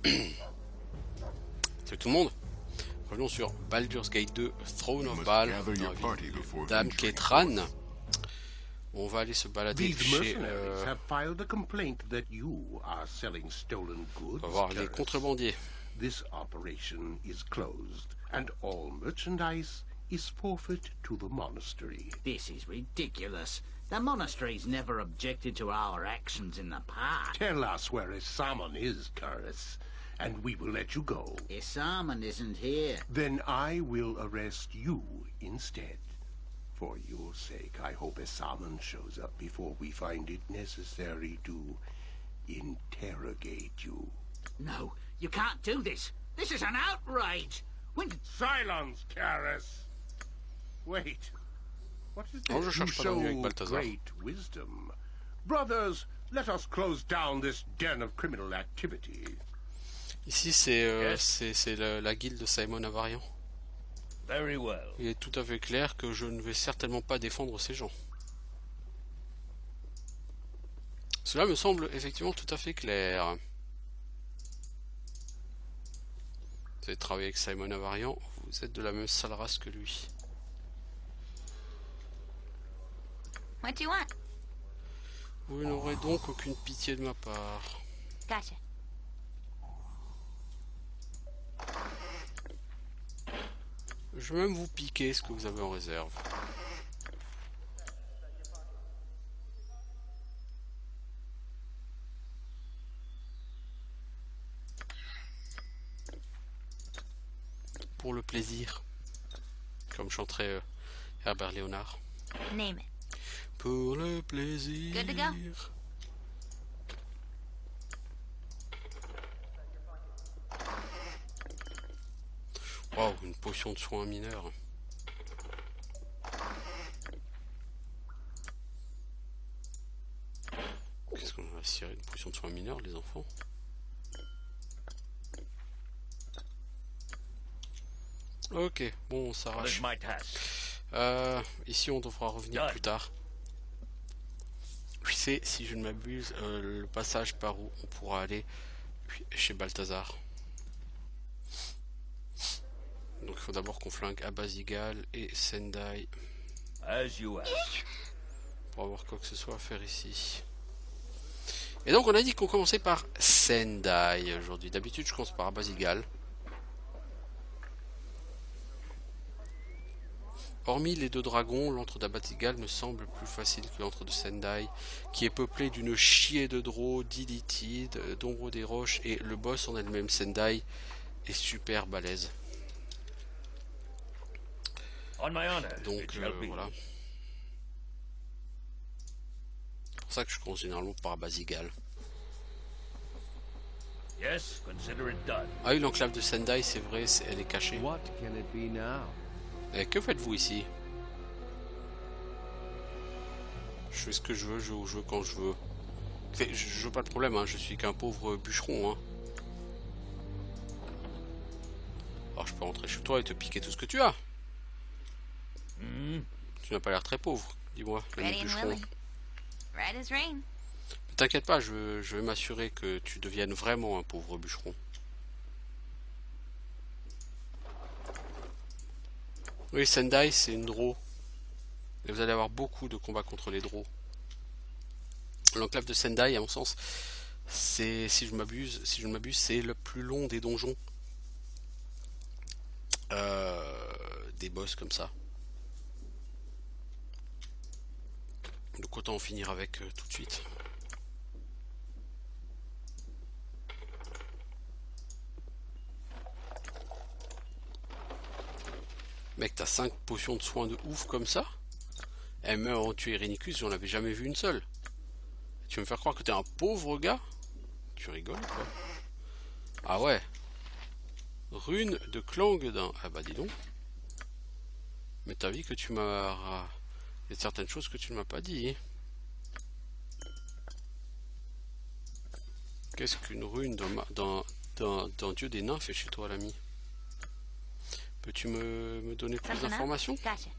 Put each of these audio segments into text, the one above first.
Salut tout le monde. Revenons sur Baldur's Gate 2, Throne of Baal, Dame Ketran. On va aller se balader chez... On va voir les contrebandiers. This operation is closed, and all merchandise is forfeit to the monastery. This is ridiculous. The monastery's never objected to our actions in the past. Tell us where Isaman is, Curris, and we will let you go. Isaman isn't here. Then I will arrest you instead. For your sake, I hope Isaman shows up before we find it necessary to interrogate you. No, you can't do this. This is an outrage. Silence, Curris. Wait. What is Oh, this? je You cherche pas d'ennui avec show Balthazar. great wisdom. Brothers, let us close down this den of criminal activity. Ici, c'est la guilde de Simon Avarian. Very well. Il est tout à fait clair que je ne vais certainement pas défendre ces gens. Cela me semble effectivement tout à fait clair. Vous avez travaillé avec Simon Avarian, vous êtes de la même sale race que lui. What do you want? Vous n'aurez donc aucune pitié de ma part. Gotcha. Je vais même vous piquer ce que vous avez en réserve. Pour le plaisir. Comme chanterait Herbert Léonard. Name it. Pour le plaisir. Good to go. Wow, une potion de soin mineur. Qu'est-ce qu'on va cirer une potion de soin mineur, les enfants? Ok, bon, on s'arrache. My task. Ici, on devra revenir plus tard. C'est, si je ne m'abuse, le passage par où on pourra aller chez Balthazar. Donc il faut d'abord qu'on flingue Abazigal et Sendai As you ask. pour avoir quoi que ce soit à faire ici. Et donc on a dit qu'on commençait par Sendai aujourd'hui. D'habitude je commence par Abazigal. Hormis les deux dragons, l'antre d'Abazigal me semble plus facile que l'antre de Sendai, qui est peuplé d'une chier de drôles, d'Illithides, d'ombre des roches, et le boss en elle-même, Sendai, est super balèze. On my honor. Donc It shall be. voilà. C'est pour ça que je commence généralement par Abazigal. Yes, consider it done. Ah oui, l'enclave de Sendai, c'est vrai, elle est cachée. What can it be now? Et que faites-vous ici? Je fais ce que je veux, je joue où je veux, quand je veux. Je veux pas de problème, hein, je suis qu'un pauvre bûcheron. Hein. Alors je peux rentrer chez toi et te piquer tout ce que tu as. Tu n'as pas l'air très pauvre, dis-moi, l'ami Ready and bûcheron. willing. Right as rain. Ne t'inquiète pas, je vais m'assurer que tu deviennes vraiment un pauvre bûcheron. Oui, Sendai, c'est une draw. Et vous allez avoir beaucoup de combats contre les draws. L'enclave de Sendai, à mon sens, c'est, si je ne m'abuse, c'est le plus long des donjons. Des boss comme ça. Donc autant en finir avec tout de suite. Mec, t'as 5 potions de soins de ouf comme ça? Et même avant de tuer Irenicus, j'en avais jamais vu une seule. Tu veux me faire croire que t'es un pauvre gars? Tu rigoles ou quoi? Ah ouais. Rune de Clanguedin. Ah bah dis donc. Mais t'as vu que tu m'as... Il y a certaines choses que tu ne m'as pas dit. Qu'est-ce qu'une rune d'un dieu des nains fait chez toi, l'ami? Peux-tu me donner plus Something d'informations? else? Gotcha.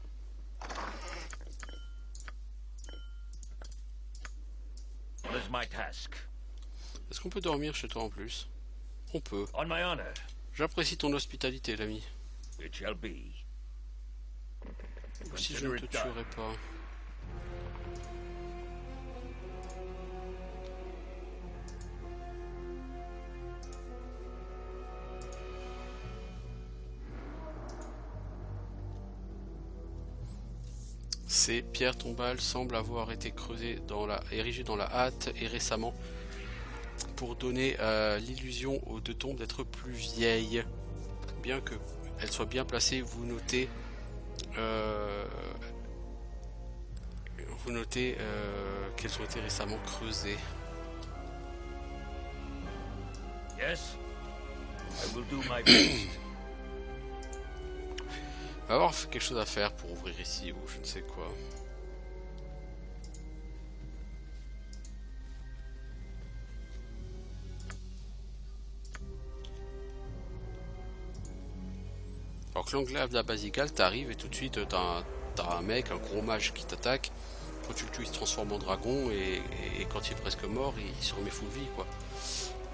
What is my task? Est-ce qu'on peut dormir chez toi en plus? On peut. On my honor, J'apprécie ton hospitalité, l'ami. it shall be. Si je ne te tuerai pas. Ces pierres tombales semblent avoir été creusées érigées dans la hâte et récemment pour donner l'illusion aux deux tombes d'être plus vieilles. Bien qu'elles soient bien placées, vous notez qu'elles ont été récemment creusées. Yes, I will do my best. Il va y avoir quelque chose à faire pour ouvrir ici ou je ne sais quoi. Alors que l'enclave de la Basigale, t'arrives et tout de suite t'as un mec, un gros mage qui t'attaque. Quand tu le tues, il se transforme en dragon et quand il est presque mort, il se remet full vie quoi.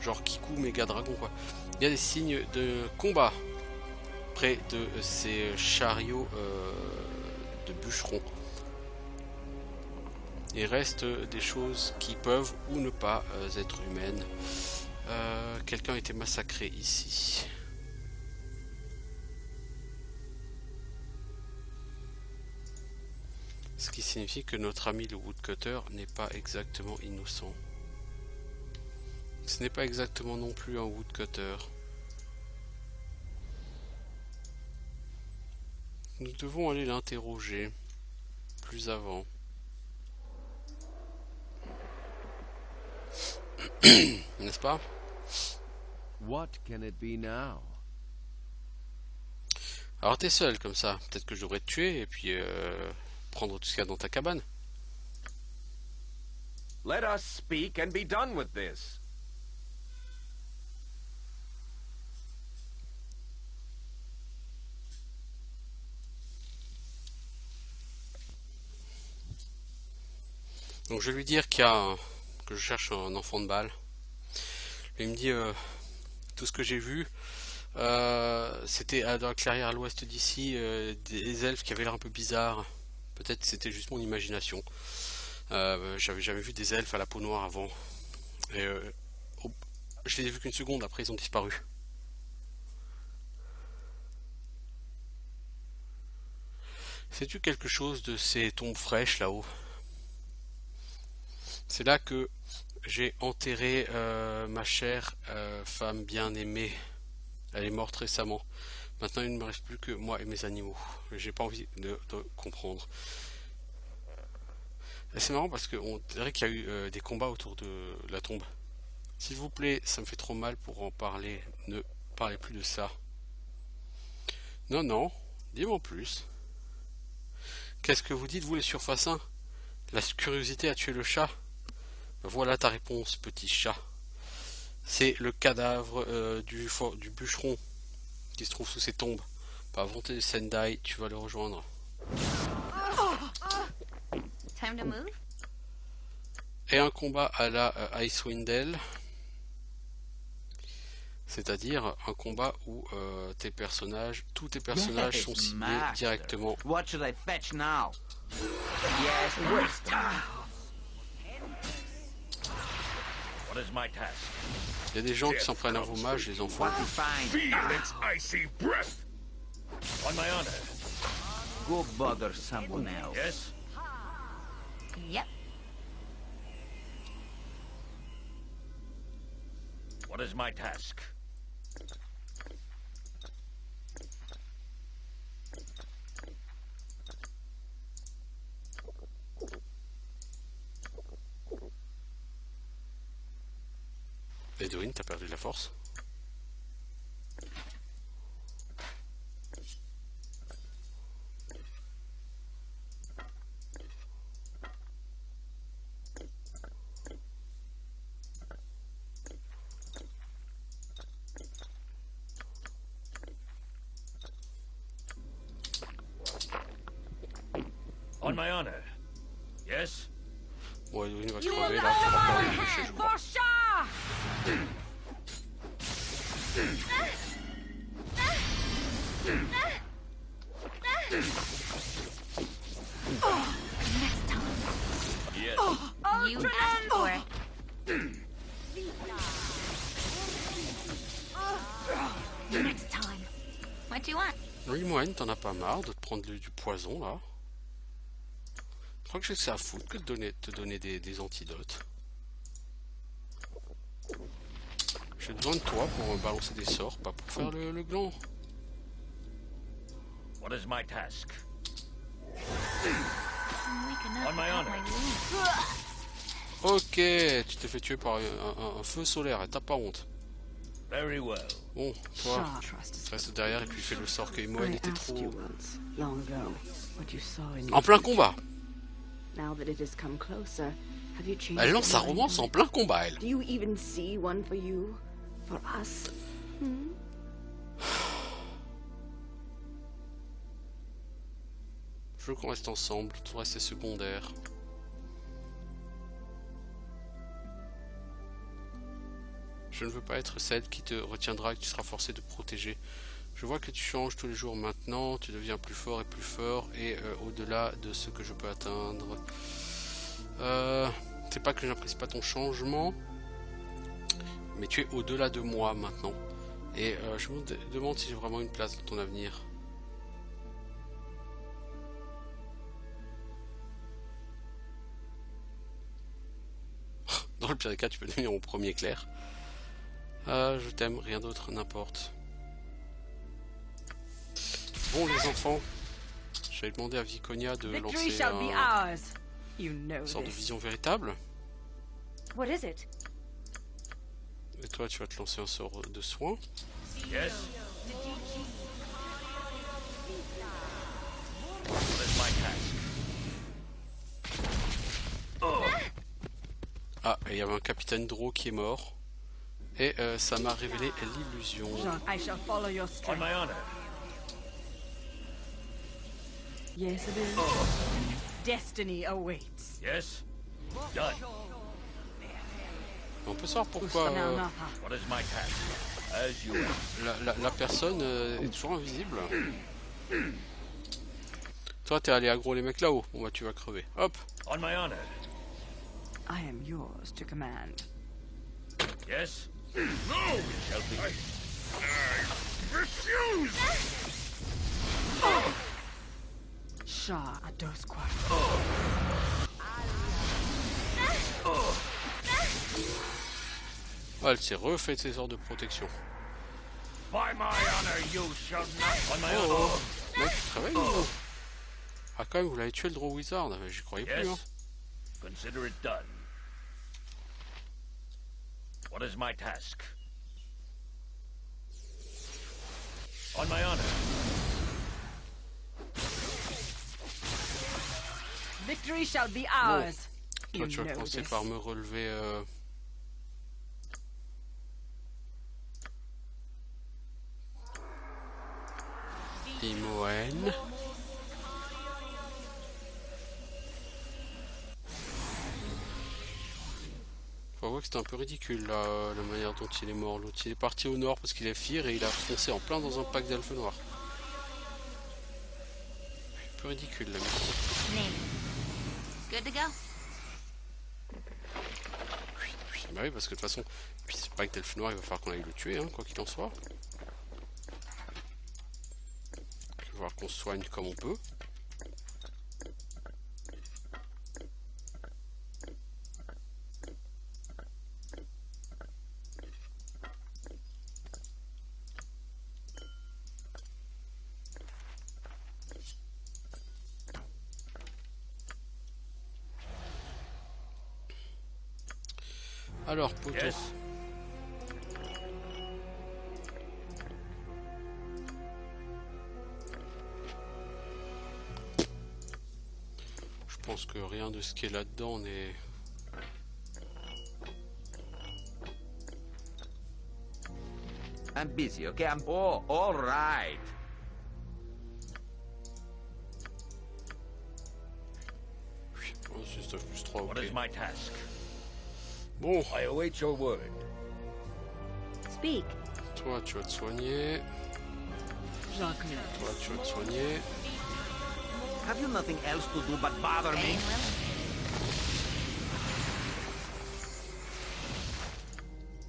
Genre Kiku méga dragon quoi. Il y a des signes de combat près de ces chariots de bûcherons. Il reste des choses qui peuvent ou ne pas être humaines. Quelqu'un a été massacré ici. Ce qui signifie que notre ami le woodcutter n'est pas exactement innocent. Ce n'est pas exactement non plus un woodcutter. Nous devons aller l'interroger plus avant. N'est-ce pas? What can it be now? Alors t'es seul comme ça. Peut-être que je devrais te tuer et puis prendre tout ce qu'il y a dans ta cabane. Let us speak and be done with this. Donc je vais lui dire que je cherche un enfant de balle. Il me dit tout ce que j'ai vu. C'était dans la clairière à l'ouest d'ici, des elfes qui avaient l'air un peu bizarres. Peut-être c'était juste mon imagination. J'avais jamais vu des elfes à la peau noire avant. Et, je les ai vus qu'une seconde, après ils ont disparu. Sais-tu quelque chose de ces tombes fraîches là-haut? C'est là que j'ai enterré ma chère femme bien-aimée. Elle est morte récemment. Maintenant, il ne me reste plus que moi et mes animaux. J'ai pas envie de comprendre. C'est marrant parce qu'on dirait qu'il y a eu des combats autour de la tombe. S'il vous plaît, ça me fait trop mal pour en parler. Ne parlez plus de ça. Non, non, dis-moi en plus. Qu'est-ce que vous dites, vous les surfaçins? La curiosité a tué le chat? Voilà ta réponse, petit chat. C'est le cadavre du bûcheron qui se trouve sous ces tombes. Par volonté de Sendai, tu vas le rejoindre. Time to move? Et un combat à la Icewind Dale. C'est-à-dire un combat où tous tes personnages Yes, sont signés master. directement. What should I fetch now? Yes, wisdom. What is my task? Il y a des gens qui s'en prennent à vos mages, les enfants. What we find? Feel its icy breath. On my honor. Go bother someone else. Yes. Yep. What is my task? Edwin, t'as perdu de la force? On my honor. Yes. Bon, Edwin va crever là, tu vas pas le toucher, je crois. Next time. What do you want? Oui, Moine, t'en as pas marre de te prendre du poison, là? Je crois que j'ai que ça à foutre que de te donner des antidotes. J'ai besoin de toi pour balancer des sorts, pas pour faire le gland. What is my task? I'm weak enough On my without honor. my wounds. Ok, tu t'es fait tuer par un feu solaire et t'as pas honte. Very well. Bon, toi, Trust us. reste derrière et puis fais le sort que Moine I était asked you trop... once, long ago, what you saw in En your plein future. combat. Now that it has come closer, have you changed Elle lance sa your mind romance on en it? plein combat, elle. Do you even see one for you? For us? Je veux qu'on reste ensemble, tout le reste est secondaire. Je ne veux pas être celle qui te retiendra et que tu seras forcé de protéger. Je vois que tu changes tous les jours maintenant, tu deviens plus fort et au-delà de ce que je peux atteindre. C'est pas que j'apprécie pas ton changement, mais tu es au-delà de moi maintenant. Et je me demande si j'ai vraiment une place dans ton avenir. Dans le pire des cas, tu peux devenir mon premier clerc. Je t'aime, rien d'autre, n'importe. Bon, les enfants, j'avais demandé à Viconia de Victory lancer shall be ours. You know une sorte de this. vision véritable. What is it? Et toi, tu vas te lancer un sort de soin. Yes? What is my task? Ah, et il y avait un capitaine Draw qui est mort. Et ça m'a révélé l'illusion. I shall follow your On strength. my honor. Yes, it is. Destiny awaits. Yes? Done. On peut savoir pourquoi Namaha. What is my task? As you wish. la personne est toujours invisible. Toi, t'es allé aggro les mecs là-haut. Bon bah tu vas crever. Hop. On my honor. I am yours to command. Yes? No! It shall be. Shah Adosqua. Ah, elle s'est refait ses sorts de protection. By my honor, you shall not. On my Oh, honor. oh. Mec, tu te réveilles ou... Ah quand même, vous l'avez tué le Draw Wizard. Mais j'y croyais plus. Hein. Yes? Consider it done. What is my task? On my honor. Victory shall be ours. Toi, You tu vas know commencer this. par me relever... Imoen. Faut voir que c'était un peu ridicule là, la manière dont il est mort. L'autre il est parti au nord parce qu'il est fier et il a foncé en plein dans un pack d'elfes noirs. Un peu ridicule l'ami. Name. Good to go? Bah oui parce que de toute façon, puis ce pack d'elfes noirs il va falloir qu'on aille le tuer, hein, quoi qu'il en soit. Il va falloir qu'on se soigne comme on peut. Alors, poteau. Yes? Je pense que rien de ce qui est là-dedans n'est... I'm busy, okay? Oh, all right. Oui, oh, c'est stuff plus 3, What ok. is my task? Bon, I await your word. Speak. toi tu vas te soigner. Jacques-Claude. Toi tu vas te soigner. Have you nothing else to do but bother me? Getting little.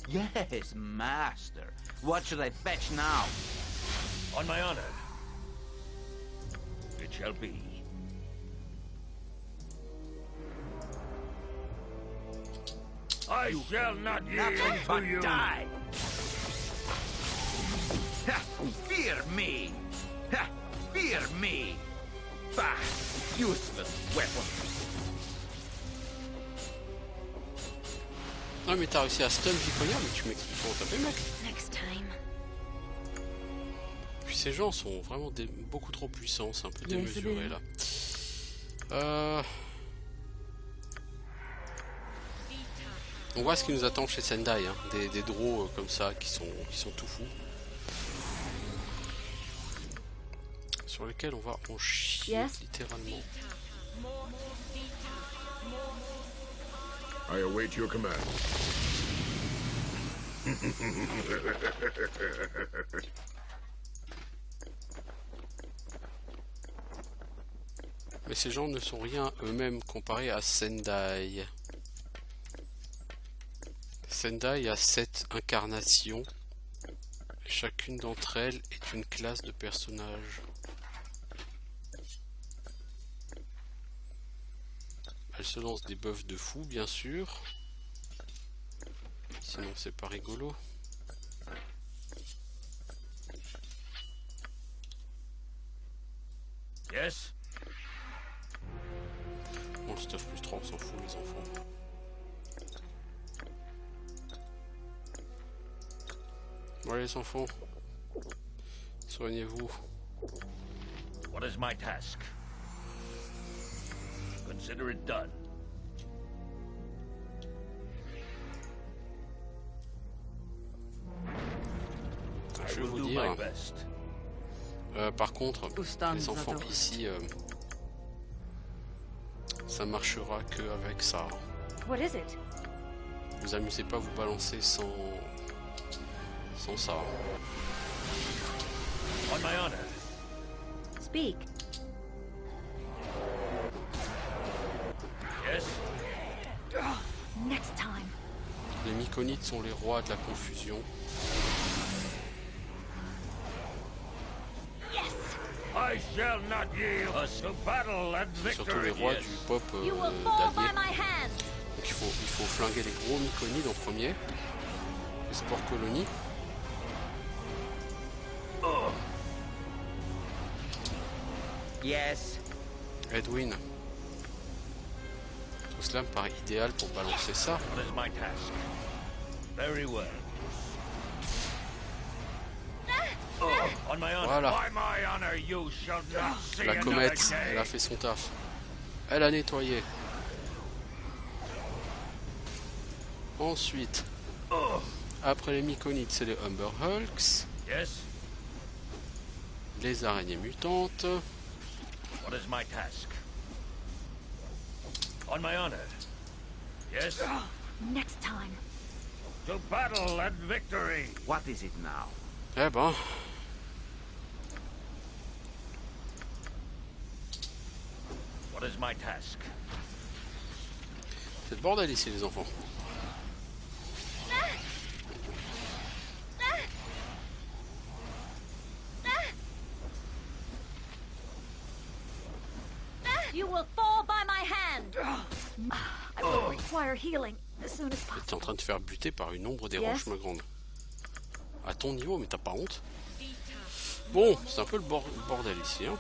Yes, master. What should I fetch now? On my honor. It shall be. I shall not yield Nothing to but you. die! Ha! Fear me! Ha! Fear me! Bah! Useless weapon! Non mais t'as réussi à stun Viconia, mais tu m'expliques comment t'as fait mec. Next time. Puis ces gens sont vraiment beaucoup trop puissants, c'est un peu Yes, démesuré it là. On voit ce qui nous attend chez Sendai, hein. Des draws comme ça qui sont tout fous. Sur lesquels on va en chier Yes. littéralement. I await your command. Mais ces gens ne sont rien eux-mêmes comparés à Sendai. Sendai a 7 incarnations. Chacune d'entre elles est une classe de personnage. Elle se lance des buffs de fou, bien sûr. Sinon, c'est pas rigolo. Yes. Bon, le stuff plus 3, on s'en fout, les enfants. Bon, allez, les enfants. Soignez-vous. What is my task? Consider it done. Je I vais will vous do dire. my best. Par contre, Ustan les enfants Zador. ici, ça marchera que avec ça. What is it? Vous amusez pas à vous balancer sans ça. On my honor. Speak. Yes. Next time. Les Myconides sont les rois de la confusion. Yes. I shall not yield us to battle and Surtout les victory. rois Yes. du pop You will fall by d'alliés. my hand. Donc il faut flinguer les gros Myconides en premier. Les Sport Colonies. Yes. Edwin. Tout cela me paraît idéal pour balancer ça. What is my task? Very well. On my honor. Voilà. By my honor, you shall not see La another comète, day. elle a fait son taf. Elle a nettoyé. Ensuite, après les Myconides, c'est les Humber Hulks, Yes. les araignées mutantes, What is my task? On my honor. Yes. Next time. To battle and victory. What is it now? eh ben, What is my task? c'est le bordel ici les enfants. You will fall by my hand. I will require healing as soon as T'es en possible. train de te faire buter par une ombre des Yes. roches, ma grande. À ton niveau, mais t'as pas honte. Bon, c'est un peu le bordel ici, hein.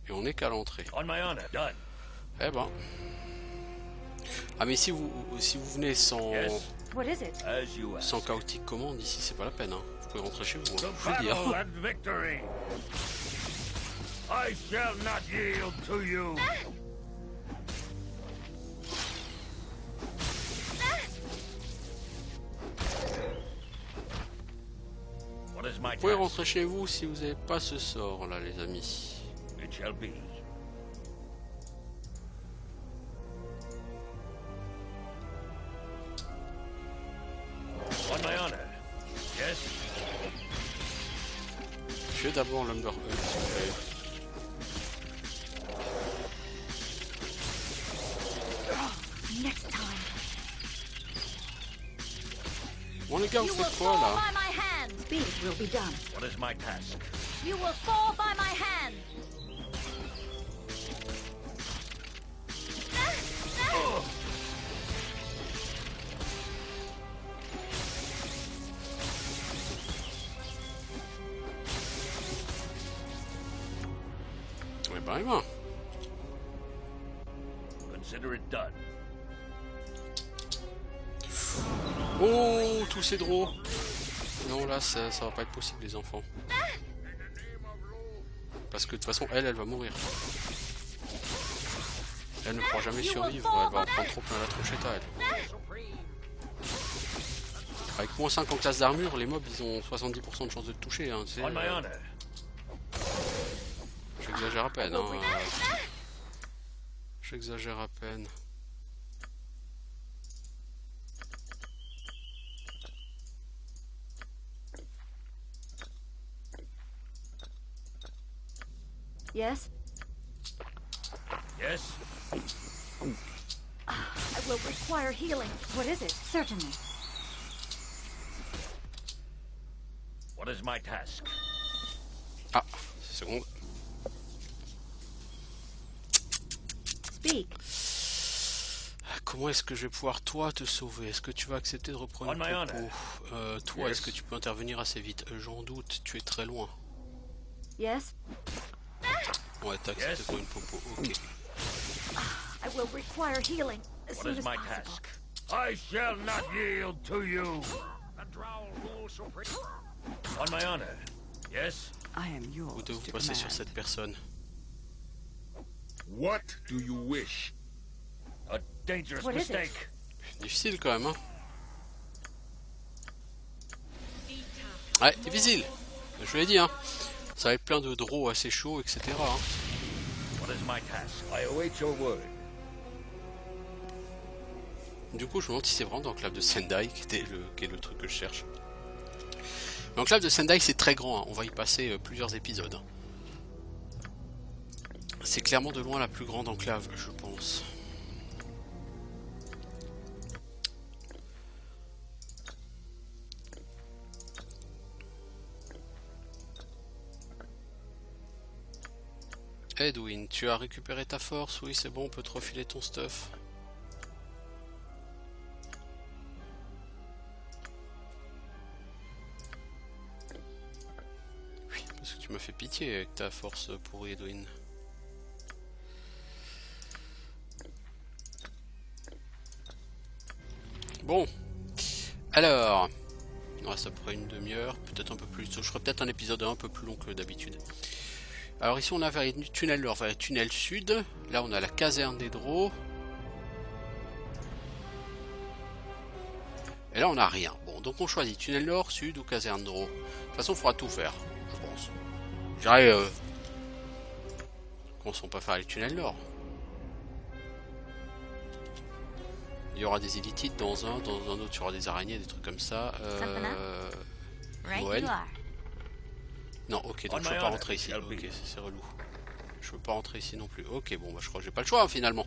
Et on est qu'à l'entrée. On my honor. Done. Eh ben. Ah mais si vous venez sans Yes. What is it? As you ask. sans chaotique commande ici, c'est pas la peine, hein. Vous pouvez rentrer chez vous, hein. To Je veux dire. battle and victory. I shall not yield to you. What is my Vous pouvez task? rentrer chez vous si vous n'avez pas ce sort là, les amis. It shall be. On my honor. Yes. Tuez d'abord l'Umber Hulk, s'il vous plaît. Next Bon les gars, vous You will faites quoi fall là? by my hand. Speed will be done. What is my task? You will fall by my hand. Eh ben, Emma. Consider it done. Oh, tous ces draws. Non, là, ça va pas être possible, les enfants. Parce que de toute façon, elle va mourir. Elle ne pourra jamais survivre, elle va en prendre trop plein la tronchette à elle. Avec moins 5 en classe d'armure, les mobs, ils ont 70% de chance de te toucher. Hein, On my honor. j'exagère à peine. Hein, j'exagère à peine. Yes? Yes? I will require healing. What is it? Certainly. What is my task? Ah, seconde. Speak. Comment est-ce que je vais pouvoir, toi, te sauver? Est-ce que tu vas accepter de reprendre On my le honor. propos? Toi, est-ce que tu peux intervenir assez vite? J'en doute, tu es très loin. Yes? Ouais, t'as accepté Yes. pour une popo, ok. I will require healing as What soon is as my possible. task? I shall not yield to you. On my honor. Yes? I am yours Vous devez vous to passer sur command. cette personne. What do you wish? A dangerous What is it? mistake. Difficile quand même, hein. Ouais, difficile. Je vous l'ai dit, hein. Ça va être plein de draws assez chauds, etc. Hein. What is my task? I await your word. Du coup, je me demande si c'est vraiment dans l'enclave de Sendai qui est le truc que je cherche. L'enclave de Sendai, c'est très grand. Hein. On va y passer plusieurs épisodes. Hein. C'est clairement de loin la plus grande enclave, je pense. Edwin, tu as récupéré ta force? Oui, c'est bon, on peut te refiler ton stuff. Oui, parce que tu m'as fait pitié avec ta force pourrie, Edwin. Bon, alors, il nous reste à peu près une demi-heure, peut-être un peu plus. Je ferai peut-être un épisode un peu plus long que d'habitude. Alors ici on a vers les tunnels nord, vers les tunnels sud. Là on a la caserne des Draws. Et là on a rien. Bon, donc on choisit tunnel nord, sud ou caserne Draws. De toute façon il faudra tout faire, je pense. Je dirais qu'on ne sont pas faire les tunnels nord. Il y aura des élitides dans un autre il y aura des araignées, des trucs comme ça. Noël. Non, ok, donc je peux pas rentrer ici. Ok, c'est relou. Je peux pas rentrer ici non plus. Ok, bon, bah je crois que j'ai pas le choix hein, finalement.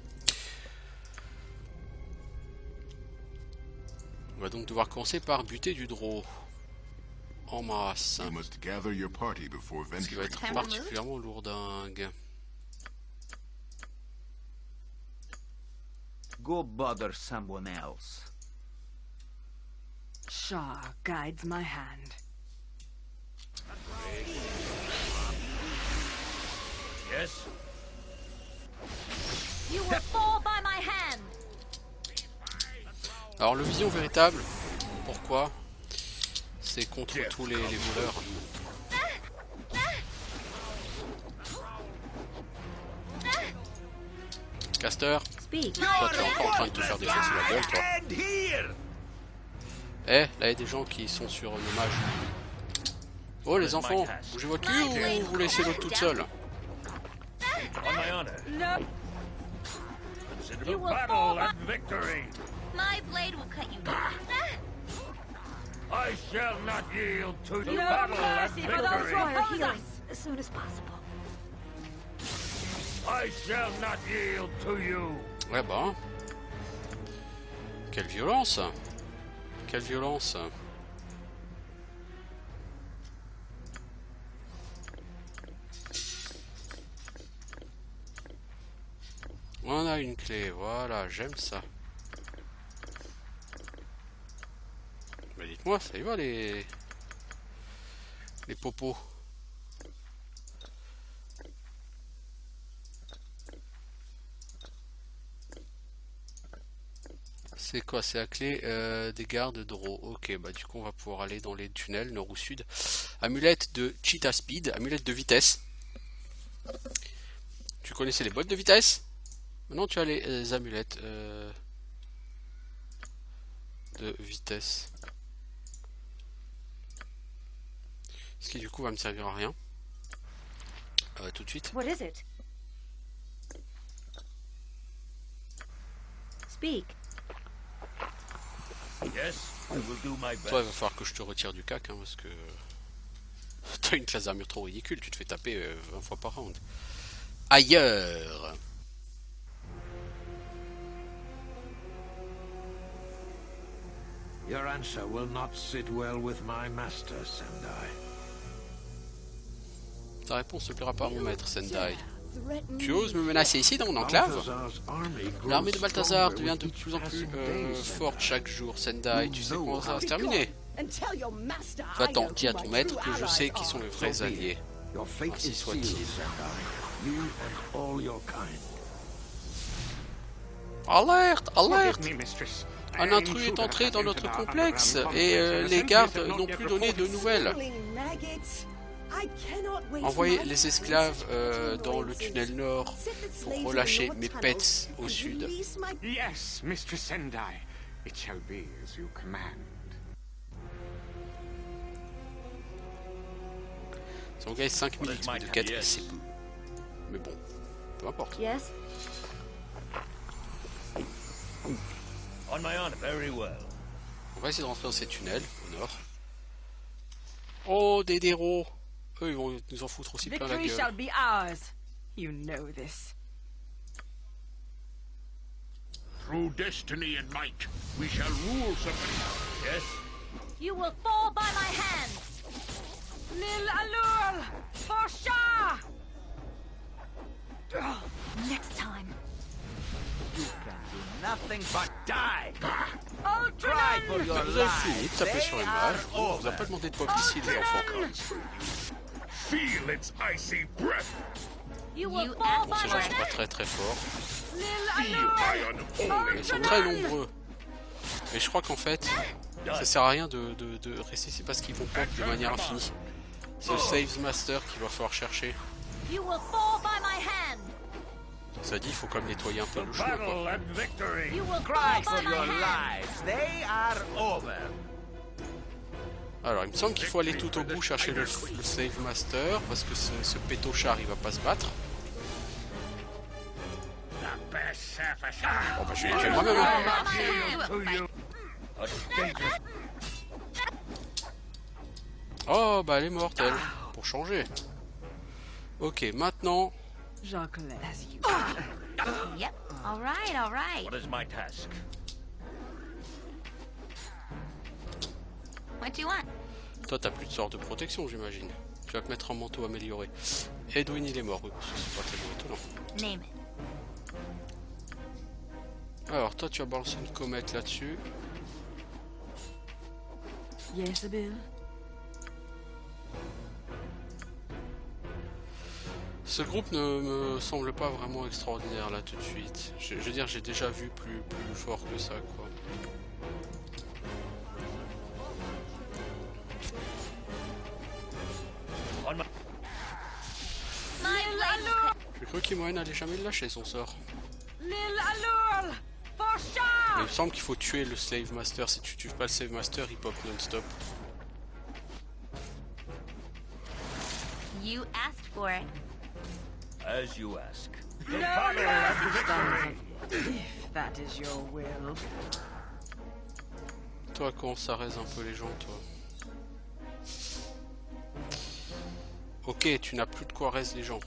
On va donc devoir commencer par buter du draw. En masse. You must gather your party before Ce qui va venturing. être particulièrement lourdingue. Go bother someone else. Shah guides my hand. Yes? You will fall by my hand. Alors le vision véritable, pourquoi? C'est contre tous les voleurs. Caster, Speak. toi tu es encore en train de te faire défoncer la gueule toi. Eh, là il y a des gens qui sont sur nommage. Oh les enfants, bougez votre cul ou vous laissez l'autre toute seule? On my honor. No. Consider You the will fall battle by- and victory. My blade will cut you down. I shall not yield to the No battle and mercy for those who victory. oppose Healing us. as soon as possible. I shall not yield to you. Ouais bah. Quelle violence! Quelle violence! a une clé, voilà, j'aime ça. Bah dites-moi, ça y va les popos. C'est quoi? C'est la clé des gardes Draw. Ok, bah du coup on va pouvoir aller dans les tunnels nord ou sud. Amulette de Cheetah Speed, amulette de vitesse. Tu connaissais les bottes de vitesse? Maintenant tu as les amulettes de vitesse. Ce qui du coup va me servir à rien. Tout de suite. What is it? Speak. Yes, I will do my best. Toi il va falloir que je te retire du cac hein, parce que t'as une classe d'armure trop ridicule, tu te fais taper 20 fois par round. Ailleurs. Your answer will not sit well with my master, Sendai. Ta réponse ne plaira pas à mon maître, Sendai. Tu oses me menacer ici dans mon enclave? L'armée de Balthazar devient de plus en plus forte chaque jour, Sendai. Tu sais comment ça va se terminer? Va-t'en, dis à ton maître que je sais qui sont les vrais alliés. Ainsi soit-il. Alerte! Alerte! Un intrus est entré dans notre complexe et les gardes n'ont plus donné de nouvelles. Envoyez les esclaves dans le tunnel nord pour relâcher mes pets au sud. Yes, Mistress Sendai. It shall be as you command. Ça engage 5000 XP de quête, c'est peu. Mais bon, peu importe. Yes? On my honor, very well. On va essayer de rentrer dans ces tunnels au nord. Oh, des déros! Eux, ils vont nous en foutre aussi plein la Victory gueule. shall be ours. You know this. Through destiny and might, we shall rule somebody. Yes? You will fall by my hand! Lil Alul! For Shah! Next time. You can do nothing but die. Ultra! Cry for your Vous avez fini de lives. taper They sur une are vache. On vous a pas demandé de publicité, les enfants. Feel its icy breath. You will You fall Bon, ces by gens my sont pas hand! très très forts. Lil Feel Alul! my unholy. Ils sont très nombreux. Mais je crois qu'en fait, ça sert à rien de rester ici parce qu'ils vont pop de manière infinie. C'est le Save Master qu'il va falloir chercher. You will fall by my hand! Ça dit, il faut quand même nettoyer un peu le chemin, quoi. Battle and victory. You will Cry fall for by my your hand! lives. They are over. Alors, il me semble qu'il faut aller tout au bout chercher le Save Master parce que ce pétochard il va pas se battre. The best surface. Bon, bah, je vais les tuer moi-même. Hein. By my hand! A dangerous. Oh, bah, elle est morte, elle. Pour changer. Ok, maintenant. Jacqueline. As you Yep. All right. What is my task? What do you want? Toi, t'as plus de sort de protection, j'imagine. Tu vas te mettre en manteau amélioré. Edwin, il est mort. Oui, c'est pas tellement étonnant. Name it. Alors, toi, tu vas balancer une comète là-dessus. Yes, Bill. Ce groupe ne me semble pas vraiment extraordinaire là tout de suite. Je veux dire, j'ai déjà vu plus fort que ça, quoi. On my J'ai cru qu'Imoen allait jamais le lâcher son sort. Lil Alul! For Mais Shah! il me semble qu'il faut tuer le Slave Master. Si tu tues pas le Slave Master, il pop non-stop. You asked for it. as you ask. No, Battle and victory. If that is your will. Toi, comment ça raise un peu les gens, toi? Ok, tu n'as plus de quoi raise les gens.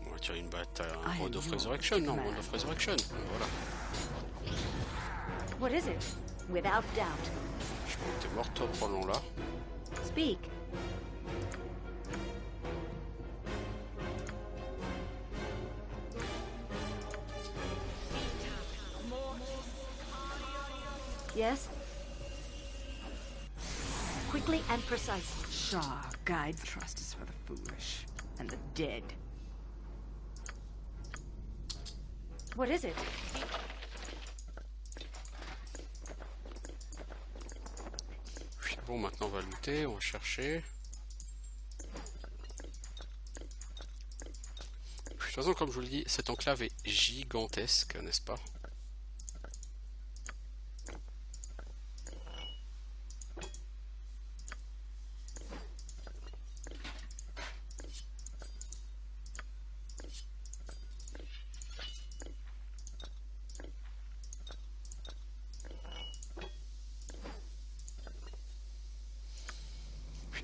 On va tirer une batte à un Road of Resurrection, non, Road of Resurrection. Voilà. What is it? Without doubt. Je crois que t'es mort, toi, pendant là. Speak. Yes? Quickly and precisely. Shah guides trust is for the foolish and the dead. What is it? Bon, maintenant on va looter, on va chercher. De toute façon, comme je vous le dis, cette enclave est gigantesque, n'est-ce pas?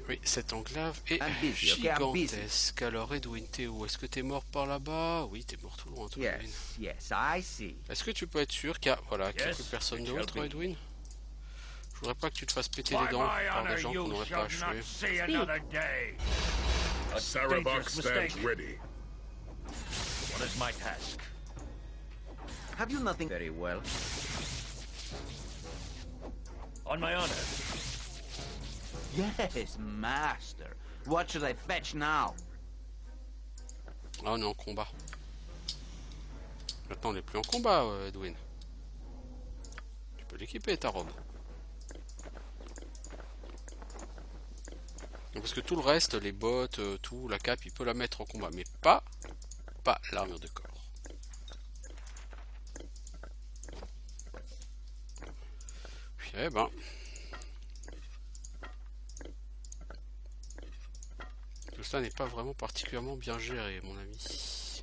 Oui, cette enclave est I'm busy, okay? I'm busy. gigantesque. Alors, Edwin, t'es où? Est-ce que t'es mort par là-bas? Oui, t'es mort tout loin, toi, Edwin. Yes, I see. Est-ce que tu peux être sûr qu'il y a voilà, quelques personnes d'autres, Edwin? Je voudrais pas que tu te fasses péter les dents par des gens qu'on n'aurait pas achevés. Sarabak stands ready. What is my task? Have you nothing very well? On my honor. Yes, master. What should I fetch now? Ah, on est en combat. Maintenant, on n'est plus en combat, Edwin. Tu peux l'équiper, ta robe. Parce que tout le reste, les bottes, tout, la cape, il peut la mettre en combat. Mais pas l'armure de corps. Puis, eh ben... Tout cela n'est pas vraiment particulièrement bien géré, mon ami.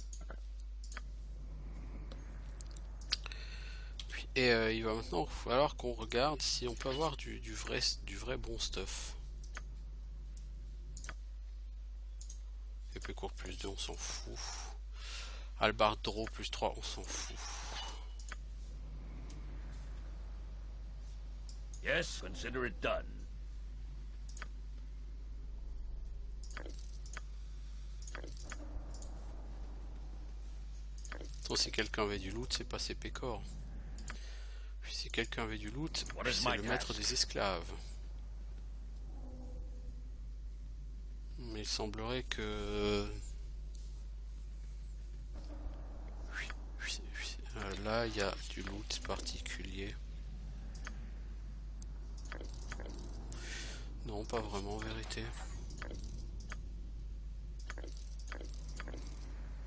Puis, et il va maintenant falloir qu'on regarde si on peut avoir du vrai bon stuff. Épée courte plus 2, on s'en fout. Hallebarde draw plus 3, on s'en fout. Yes, consider it done. Si quelqu'un avait du loot, c'est pas ses pécores. Puis si quelqu'un avait du loot, c'est le maître des esclaves. Mais il semblerait que... là, il y a du loot particulier. Non, pas vraiment, en vérité.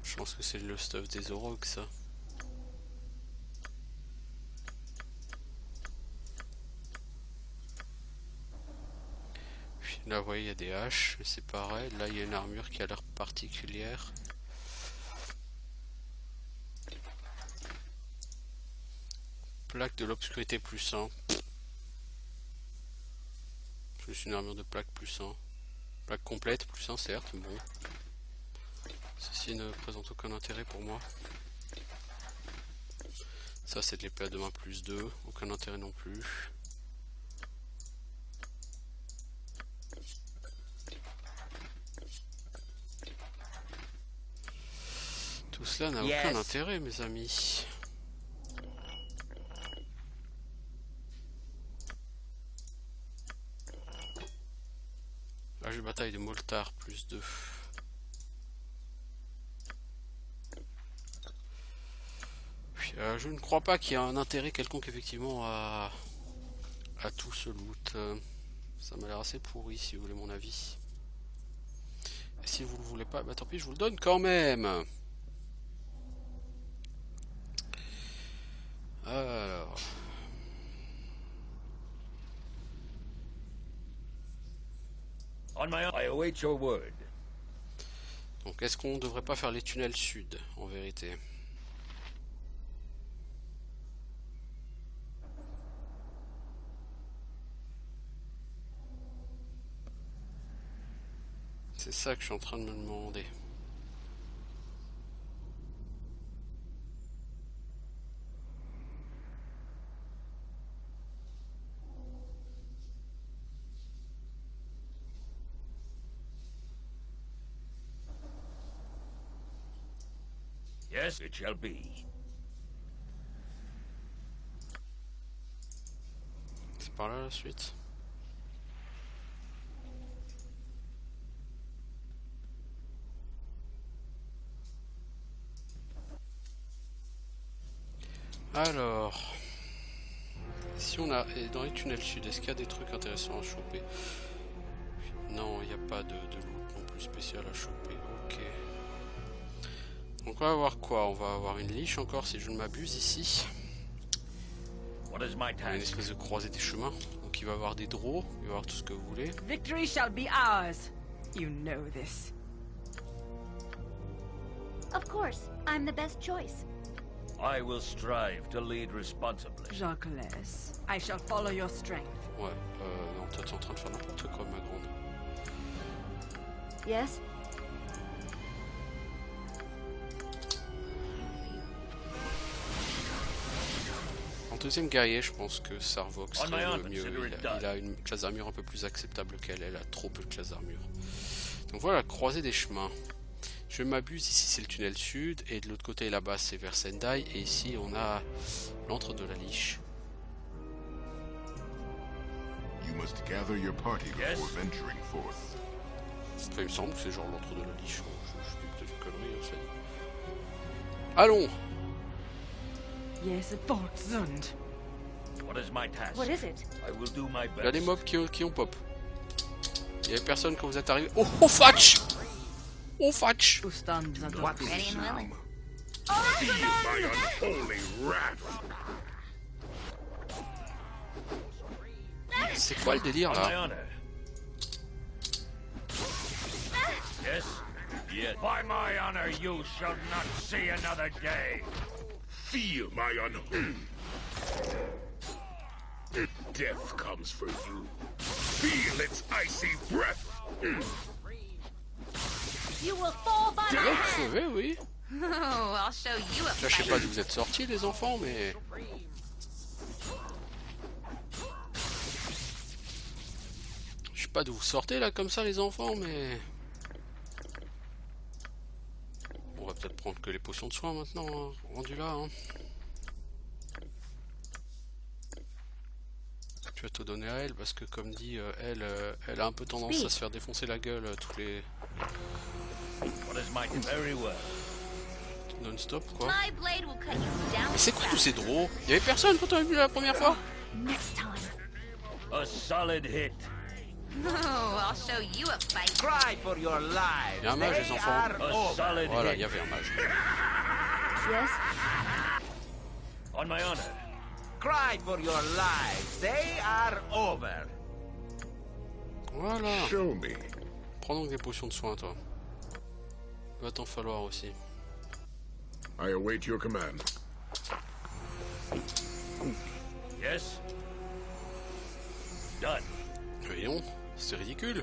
Je pense que c'est le stuff des Orogs, ça. Puis là, vous voyez, il y a des haches, c'est pareil. Là, il y a une armure qui a l'air particulière. Plaque de l'obscurité plus 1. Juste une armure de plaque plus 1. Plaque complète plus 1, certes, mais bon. Ceci ne présente aucun intérêt pour moi. Ça, c'est de l'épée à deux mains plus 2. Aucun intérêt non plus. Tout cela n'a aucun intérêt, mes amis. Là, j'ai bataille de Moltar plus 2. Je ne crois pas qu'il y ait un intérêt quelconque effectivement à tout ce loot. Ça m'a l'air assez pourri si vous voulez mon avis. Et si vous le voulez pas, bah tant pis, je vous le donne quand même. Alors. On my honor. I await your word. Donc est-ce qu'on ne devrait pas faire les tunnels sud en vérité? C'est ça que je suis en train de me demander. Yes, it shall be. par là la suite. Alors, si on a dans les tunnels sud, est-ce qu'il y a des trucs intéressants à choper? Non, il n'y a pas de loot non plus spécial à choper. Ok. Donc on va avoir quoi? On va avoir une liche encore si je ne m'abuse ici. What is my Il y a une task? espèce de croisée des chemins. Donc il va y avoir des draws, il va y avoir tout ce que vous voulez. Victory shall be ours. You know this. Of course, I'm the best choice. I will strive to lead responsibly. Jacques, I shall follow your strength. Ouais, non, toi t'es en train de faire n'importe quoi, ma grande. Yes? En deuxième guerrier, je pense que Sarvok On my serait honor, le mieux. consider it Il a une classe d'armure un peu plus acceptable qu'elle. Elle a trop peu de classe d'armure. Donc voilà, croisée des chemins. Je m'abuse, ici c'est le tunnel sud, et de l'autre côté là-bas c'est vers Sendai, et ici on a l'antre de la liche. You must gather your party before venturing forth. Enfin, il me semble que c'est genre l'antre de la liche. Je dis peut-être une connerie, en fait. Allons! Yes, Volksund. What is my task? What is it? I will do my Il y a des best. mobs qui ont pop. Il y avait personne quand vous êtes arrivé. Oh, oh Fatch! Oh Fatch! What is Ready and willing. My unholy wrath! C'est quoi le délire On my là? honor. Yes? Yes. By my honor, you shall not see another day. Feel my Death comes for you. Feel its icy breath. You will fall by Vous my allez hand! crever, oui. Oh, I'll show you a Là, je sais pas d'où vous êtes sortis les enfants, mais... Je sais pas d'où vous sortez là comme ça les enfants, mais... On va peut-être prendre que les potions de soins maintenant, hein, rendu là. Hein. Tu vas te donner à elle parce que comme dit, elle a un peu tendance à se faire défoncer la gueule tous les... What is my very well? non-stop quoi. My blade will cut you down. Mais c'est quoi tous ces draws? Il y avait personne quand on a vu la première fois? Next time. A solid hit. Oh, I'll show you a fight. Cry for your lives. Il y a un mage les enfants. A solid Voilà, il hit. y avait un mage. Yes? On my honor. Cry for your lives. They are over. Voilà. Show me. Prends donc des potions de soins toi. Va t'en falloir aussi. I await your command. Yes? Done. Voyons, c'est ridicule.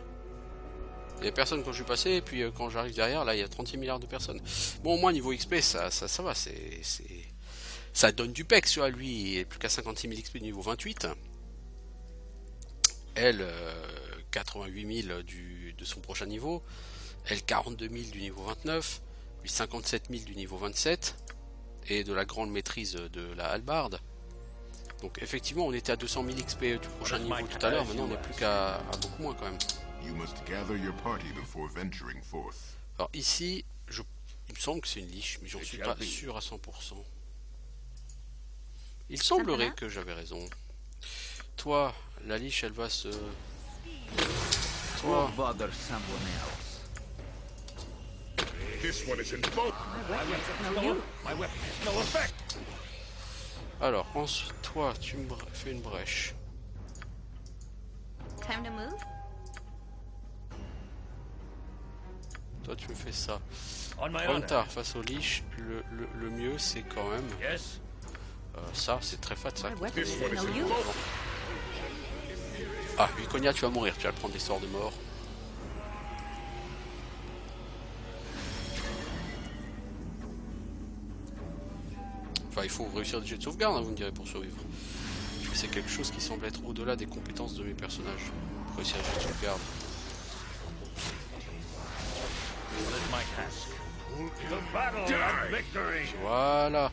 Il y a personne quand je suis passé, et puis quand j'arrive derrière, là il y a 36 milliards de personnes. Bon, au moins niveau XP, ça va, ça donne du pex, tu vois. Lui, il est plus qu'à 56 000 XP niveau 28. Elle, 88 000 de son prochain niveau. Elle, 42 000 du niveau 29. Lui, 57 000 du niveau 27. Et de la grande maîtrise de la hallebarde. Donc effectivement on était à 200 000 XP du prochain niveau tout à l'heure, maintenant on n'est plus qu'à beaucoup moins quand même. You must gather your party before venturing forth. Alors ici, il me semble que c'est une liche, mais j'en suis pas sûr à 100%. Il semblerait que j'avais raison. Toi, la liche elle va se... Toi, Bother someone else. This one is invoked. My weapon has no effect. alors ensuite, toi tu me fais une brèche. Time to move? Toi tu me fais ça. On my En honor. tard face aux liches, le mieux c'est quand même... Yes? ça, c'est très fat ça. This one is invoked. Ah, Viconia, tu vas mourir, tu vas prendre des sorts de mort. Enfin, il faut réussir des jets de sauvegarde, hein, vous me direz, pour survivre. C'est quelque chose qui semble être au-delà des compétences de mes personnages. Pour réussir un jet de sauvegarde. What is my task? The battle of victory. Voilà.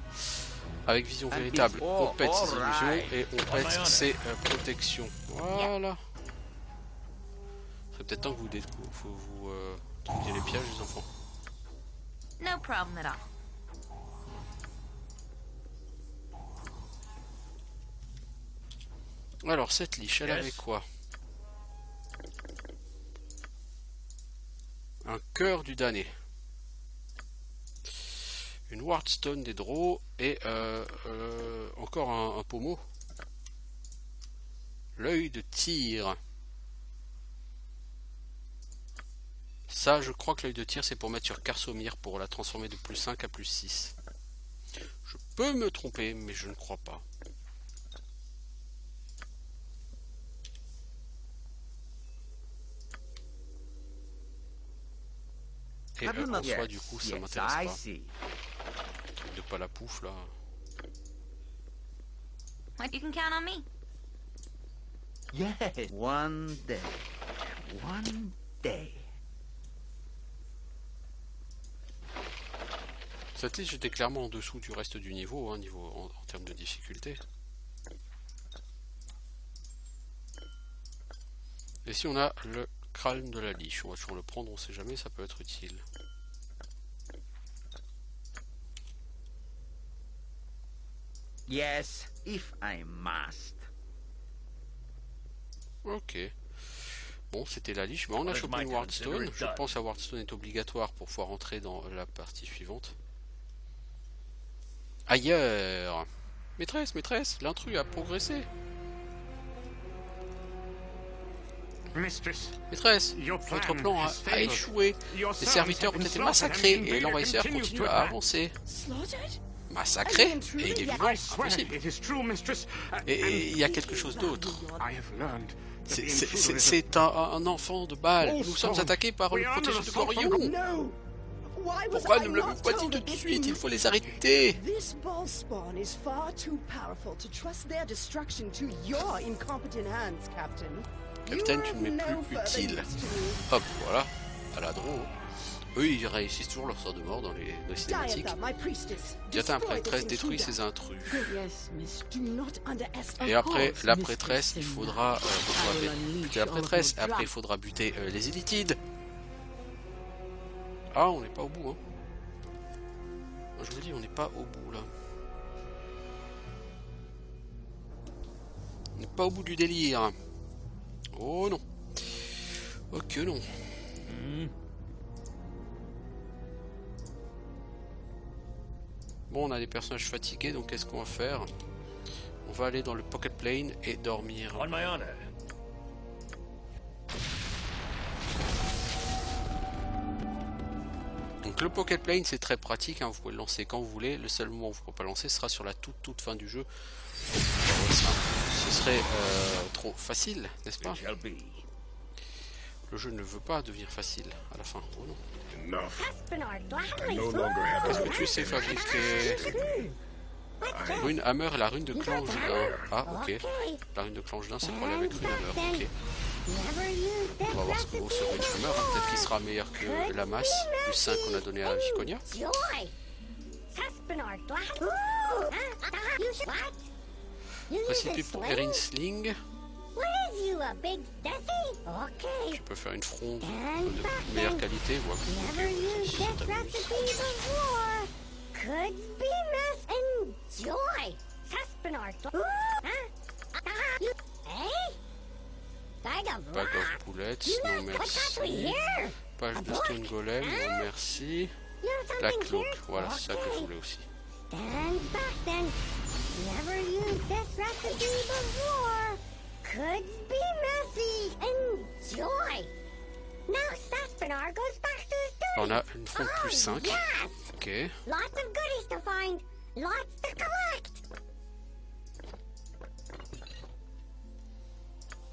Avec vision véritable, on pète ses illusions et on pète ses protections. Voilà. C'est peut-être temps que vous trouviez les pièges, les enfants. No problem at all. Alors, cette liche, elle avait quoi? Un cœur du damné. Une Wardstone des Drow et encore un pommeau. L'œil de tir. Ça, je crois que l'œil de tir, c'est pour mettre sur Karsomir pour la transformer de plus 5 à plus 6. Je peux me tromper, mais je ne crois pas. Et en soi, du coup, ça m'intéresse pas. Le truc de pas la pouffe, là. What, you can count on me. Yes, one day. One day. Cette liste, j'étais clairement en dessous du reste du niveau, hein, en termes de difficulté. Et si on a le crâne de la liche, on va toujours le prendre, on sait jamais, ça peut être utile. Yes, if I must. Ok. Bon, c'était la liche. Bon, on a chopé une Wardstone. Je pense que la Wardstone est obligatoire pour pouvoir entrer dans la partie suivante. Ailleurs. Maîtresse, maîtresse, l'intrus a progressé. Maîtresse, votre plan a échoué. Les serviteurs ont été massacrés et l'envahisseur continue à avancer. Massacré? Et il est vivant? Impossible. Et il y a quelque chose d'autre. C'est un enfant de Baal. Nous sommes attaqués par le protégé de Gorion. Pourquoi ne me l'avez pas dit tout de suite? Il faut les arrêter. This ball spawn is far too powerful to trust their destruction to your incompetent hands, Captain. Capitaine, tu ne m'es plus utile. Hop, voilà, à la draw. Eux, ils réussissent toujours leur sort de mort dans les cinématiques. Diatha, prêtresse, détruit ces intrus. Et après, la prêtresse, il faudra buter la prêtresse. Après, il faudra buter les élitides. Ah, on n'est pas au bout, hein. Je vous dis, on n'est pas au bout, là. On n'est pas au bout du délire. Oh non. Ok, non. Bon, on a des personnages fatigués, donc qu'est-ce qu'on va faire? On va aller dans le Pocket Plane et dormir. On my honor. Donc le Pocket Plane, c'est très pratique, hein, vous pouvez le lancer quand vous voulez. Le seul moment où vous ne pourrez pas lancer sera sur la toute fin du jeu. Ce serait trop facile, n'est-ce pas? Le jeu ne veut pas devenir facile à la fin. Oh non. Qu'est-ce que tu sais fabriquer? Rune Hammer et la rune de Clan Judin. Ah, ok. La rune de Clan Judin, c'est pour aller avec Rune Hammer. Ok. On va voir ce que vaut ce Rune Hammer. Hein. Peut-être qu'il sera meilleur que la masse. Plus 5 qu'on a donné à Viconia. Précipité pour Erin Sling. Tu peux faire une fronde de meilleure qualité. Bag of Bullets, non merci. Page de Stone Golem, non merci. La cloak, voilà, c'est ça que je voulais aussi. On a une fronde plus 5. Ok.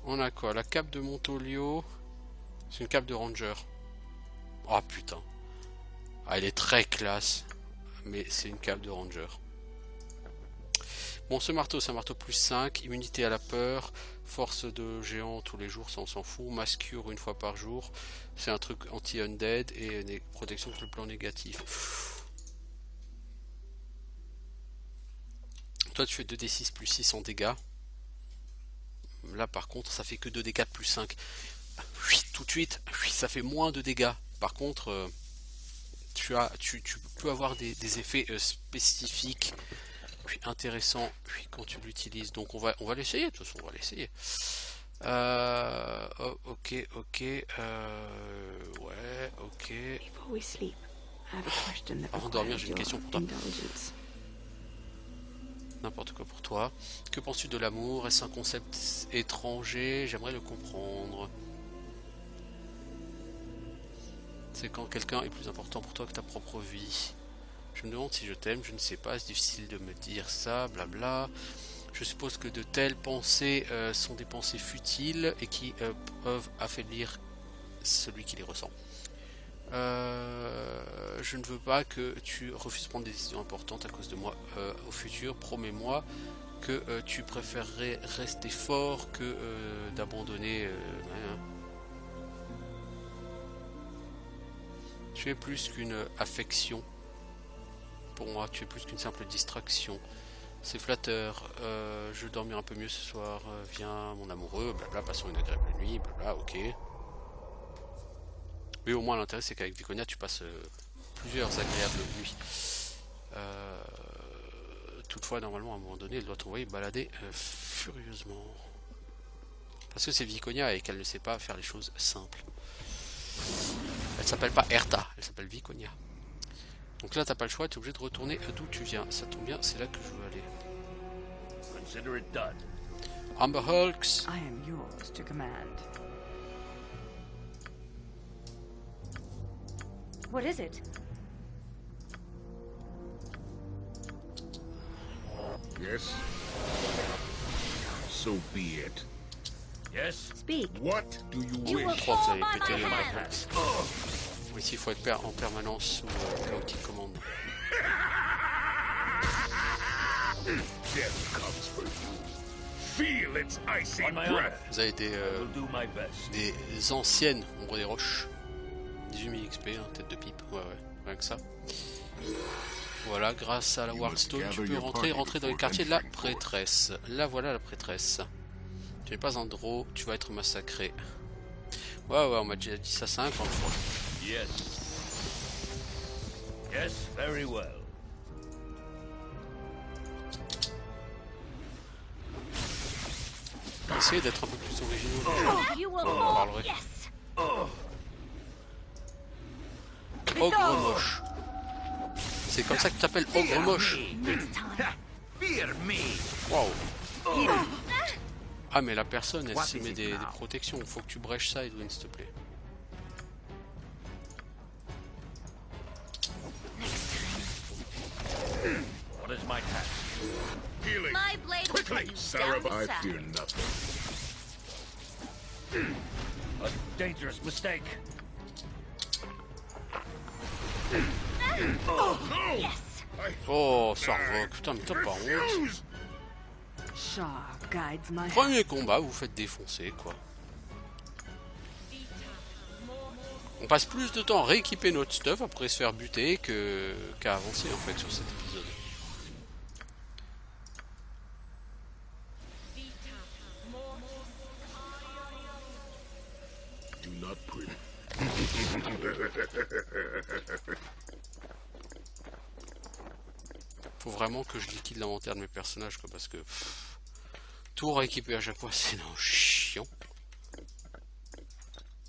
On a quoi? La cape de Montolio. C'est une cape de ranger. Oh putain. Ah, elle est très classe. Mais c'est une cape de ranger. Bon, ce marteau, c'est un marteau plus 5. Immunité à la peur. Force de géant tous les jours, ça on s'en fout. Mascure une fois par jour. C'est un truc anti-undead. Et une protection contre le plan négatif. Toi tu fais 2d6 plus 6 en dégâts. Là par contre ça fait que 2d4 plus 5. Tout de suite, ça fait moins de dégâts. Par contre, tu peux avoir des effets spécifiques intéressants quand tu l'utilises. Donc on va l'essayer, de toute façon on va l'essayer. Ok. Ouais, ok. Before we sleep, I have a question that Avant de dormir, j'ai une requires question your pour toi. indulgence. N'importe quoi pour toi. Que penses-tu de l'amour? Est-ce un concept étranger? J'aimerais le comprendre. C'est quand quelqu'un est plus important pour toi que ta propre vie. Je me demande si je t'aime, je ne sais pas, c'est difficile de me dire ça, blabla. Je suppose que de telles pensées sont des pensées futiles et qui peuvent affaiblir celui qui les ressent. Je ne veux pas que tu refuses de prendre des décisions importantes à cause de moi au futur. Promets-moi que tu préférerais rester fort que d'abandonner. Tu es plus qu'une affection. Pour moi, tu es plus qu'une simple distraction. C'est flatteur. Je vais dormir un peu mieux ce soir. Viens, mon amoureux. Blabla, passons une agréable nuit. Blabla, ok. Mais au moins, l'intérêt, c'est qu'avec Viconia, tu passes plusieurs agréables nuits. Toutefois, normalement, à un moment donné, elle doit t'envoyer balader furieusement. Parce que c'est Viconia et qu'elle ne sait pas faire les choses simples. Elle s'appelle pas Erta, elle s'appelle Viconia. Donc là, t'as pas le choix, tu es obligé de retourner d'où tu viens. Ça tombe bien, c'est là que je veux aller. Consider it done. Amber Hulks. I am yours to command. What is it? Yes? So be it. Yes? Speak. What do you You will wish? Je crois que vous fall avez by pété my les hand. Hulks. Ici, il faut être en permanence sous chaotique commande. Death comes for you. Feel its icy On my breath. honor. Vous avez I will do my best. des anciennes ombres des roches. 18 000 XP, hein, tête de pipe. Ouais, rien que ça. Voilà, grâce à la Wardstone, tu peux rentrer dans les quartiers de la prêtresse. Là, voilà la prêtresse. Tu n'es pas un draw, tu vas être massacré. Ouais, on m'a déjà dit ça 50 fois. Yes. Yes, very well. Essayez d'être un peu plus originaux. You will On en fall. parlerait. Yes. Ogre moche. C'est comme ça que tu t'appelles Ogre moche. Next time. Fear me. Waouh. Ah mais la personne elle se met des protections. Faut que tu brèches ça Edwin s'il te plaît. What is my task? Healing. My blade will Quickly, cut you Sarah. down I the fear south. nothing. A dangerous mistake. No! Yes. Oh ça revoque. Putain mais t'as pas honte. Refuse! Shah guides my hand. Premier combat, vous faites défoncer quoi. On passe plus de temps à rééquiper notre stuff après se faire buter qu'à avancer en fait sur cet épisode. Do not pray. Faut vraiment que je liquide l'inventaire de mes personnages quoi, parce que tout rééquiper à chaque fois c'est chiant.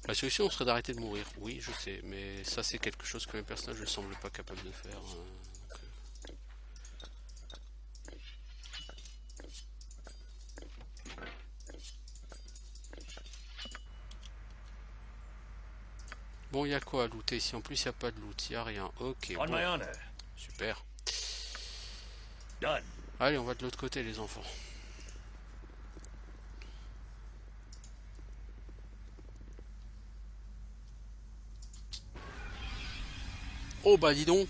La solution serait d'arrêter de mourir, oui je sais, mais ça c'est quelque chose que mes personnages ne semblent pas capables de faire. Bon, il y a quoi à looter ici? En plus, il n'y a pas de loot, il n'y a rien. Ok, On my bon. honor. Super. Done. Allez, on va de l'autre côté, les enfants. Oh bah dis donc.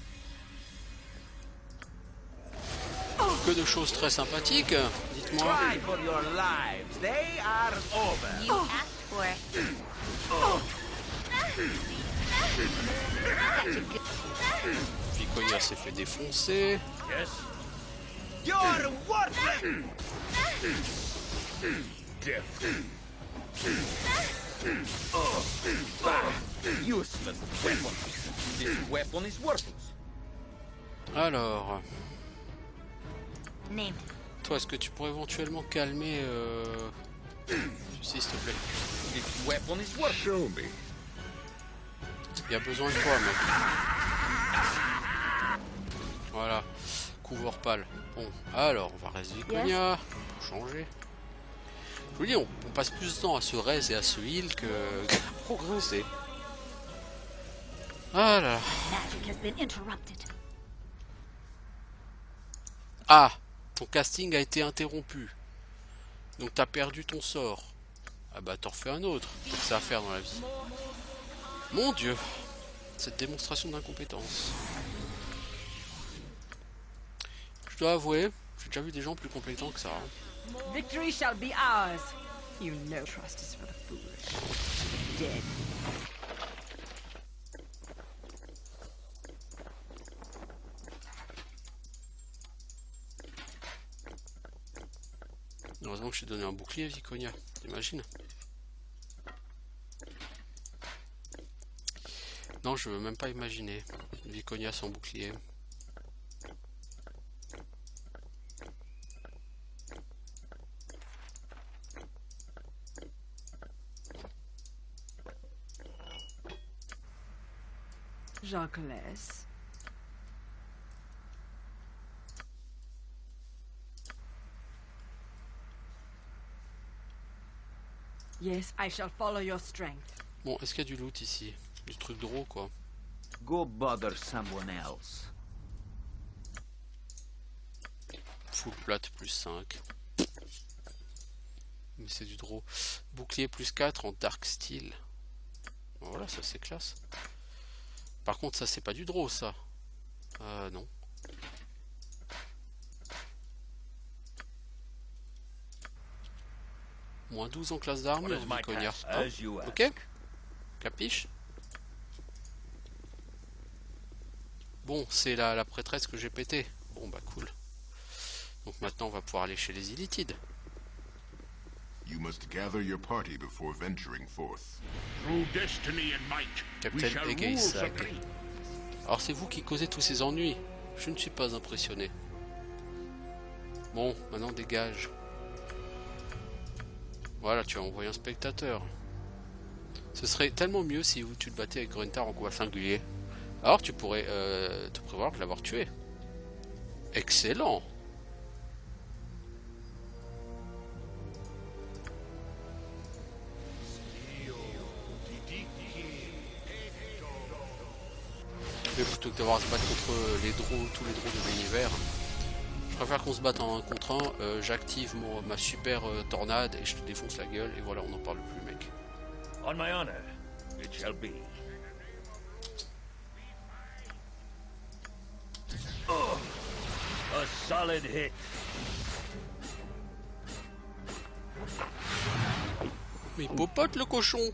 Que de choses très sympathiques, dites-moi. Try for your lives. They are over. You asked for it. Viconia s'est fait défoncer. Yes. You're worthless. Death. Useless weapon. This weapon is worthless. Alors, Name. toi, est-ce que tu pourrais éventuellement calmer s'il te plaît? This weapon is worthless. Show me. Il y a besoin de toi, mec. Voilà, couvre pâle. Bon, alors, on va rester Viconia pour changer. Je vous dis, on passe plus de temps à se raise et à se heal que à progresser. Voilà. Magic has been interrupted. Ah, ton casting a été interrompu. Donc t'as perdu ton sort. Ah bah t'en refais un autre. C'est ça à faire dans la vie. Mon Dieu, cette démonstration d'incompétence. Je dois avouer, j'ai déjà vu des gens plus compétents que ça. Victory shall be ours. You know trust is for the foolish. Dead. Heureusement que je t'ai donné un bouclier, Viconia. T'imagines? Non, je veux même pas imaginer. Viconia sans bouclier. Jacques. Yes, I shall follow your strength. Bon, est-ce qu'il y a du loot ici? Du truc de gros, quoi. Go bother someone else. Full plate plus 5. Mais c'est du draw. Bouclier plus 4 en dark steel. Bon, voilà, ça c'est classe. Par contre, ça c'est pas du draw, ça. Non. Moins 12 en classe d'armure, Viconia. Hein? Ok? Capiche? Bon, c'est la prêtresse que j'ai pété. Bon, bah cool. Donc maintenant, on va pouvoir aller chez les Illitides. You must gather your party before venturing forth. Through destiny and might, we Captain shall rule Egeisag. supreme. Alors c'est vous qui causez tous ces ennuis. Je ne suis pas impressionné. Bon, maintenant dégage. Voilà, tu as envoyé un spectateur. Ce serait tellement mieux si tu te battais avec Gruntar en combat singulier. Alors tu pourrais te prévoir de l'avoir tué. Excellent. Mais plutôt que d'avoir à se battre contre tous les drôles de l'univers, je préfère qu'on se batte en 1 contre 1. J'active ma super tornade et je te défonce la gueule. Et voilà, on n'en parle plus, mec. On my honor, it shall be. Oh, a solid hit. Mais il popote le cochon.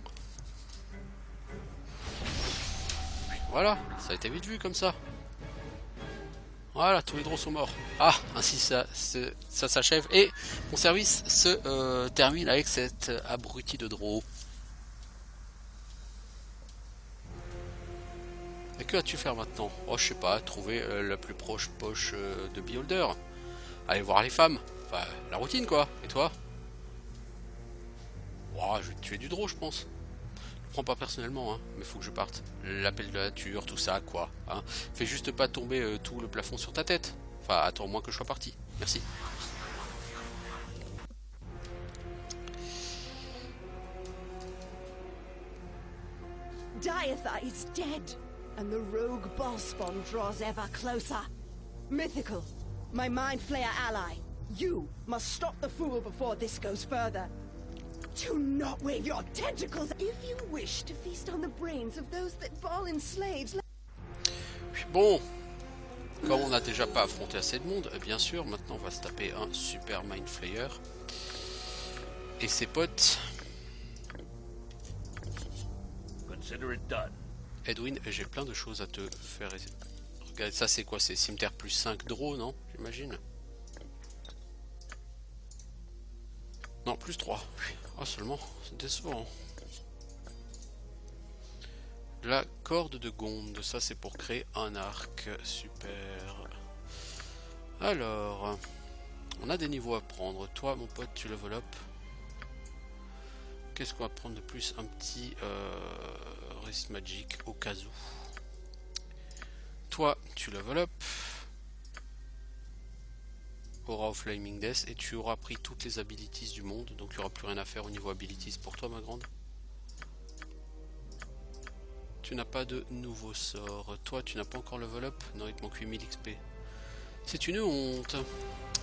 Voilà, ça a été vite vu comme ça. Voilà, tous les drôles sont morts. Ah, ainsi ça s'achève. Et mon service se termine avec cet abruti de draw. Et que vas-tu faire maintenant? Oh, je sais pas, trouver la plus proche poche de Beholder. Aller voir les femmes. Enfin, la routine quoi. Et toi? Oh, je vais te tuer du draw, je pense. Je prends pas personnellement, hein, mais faut que je parte. L'appel de la nature, tout ça, quoi. Hein. Fais juste pas tomber tout le plafond sur ta tête. Enfin, attends au moins que je sois parti. Merci. Diatha is dead, and the rogue Ballspawn draws ever closer. Mythical, my Mind Flayer ally, you must stop the fool before this goes further. Do not wave your tentacles if you wish to feast on the brains of those that Ball enslaves. Bon, comme on n'a déjà pas affronté assez de monde, bien sûr, maintenant on va se taper un super Mind Flayer. Et ses potes. Consider it done. Edwin, j'ai plein de choses à te faire. Regarde, ça c'est quoi? C'est cimetière plus 5 draw, non? J'imagine. Non, plus 3. Ah, seulement, c'est décevant. La corde de Gonde, ça c'est pour créer un arc. Super. Alors, on a des niveaux à prendre. Toi, mon pote, tu level up. Qu'est-ce qu'on va prendre de plus? Un petit Resist Magic au cas où. Toi, tu level up. Aura of Flaming Death. Et tu auras pris toutes les abilities du monde. Donc il n'y aura plus rien à faire au niveau abilities pour toi, ma grande. Tu n'as pas de nouveau sort. Toi, tu n'as pas encore level up? Non, il te manque 8000 XP. C'est une honte.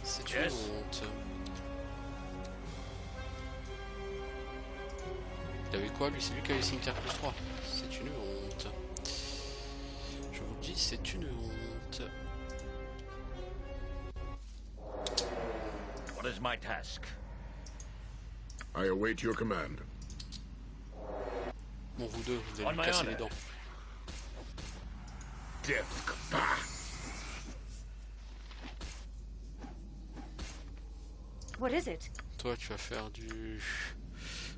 C'est une honte. Il avait quoi lui? C'est lui qui avait cimetière plus 3. C'est une honte. Je vous le dis, c'est une honte. What is my task? I await your command. Bon, vous deux, vous allez lui casser les dents. What is it? Toi, tu vas faire du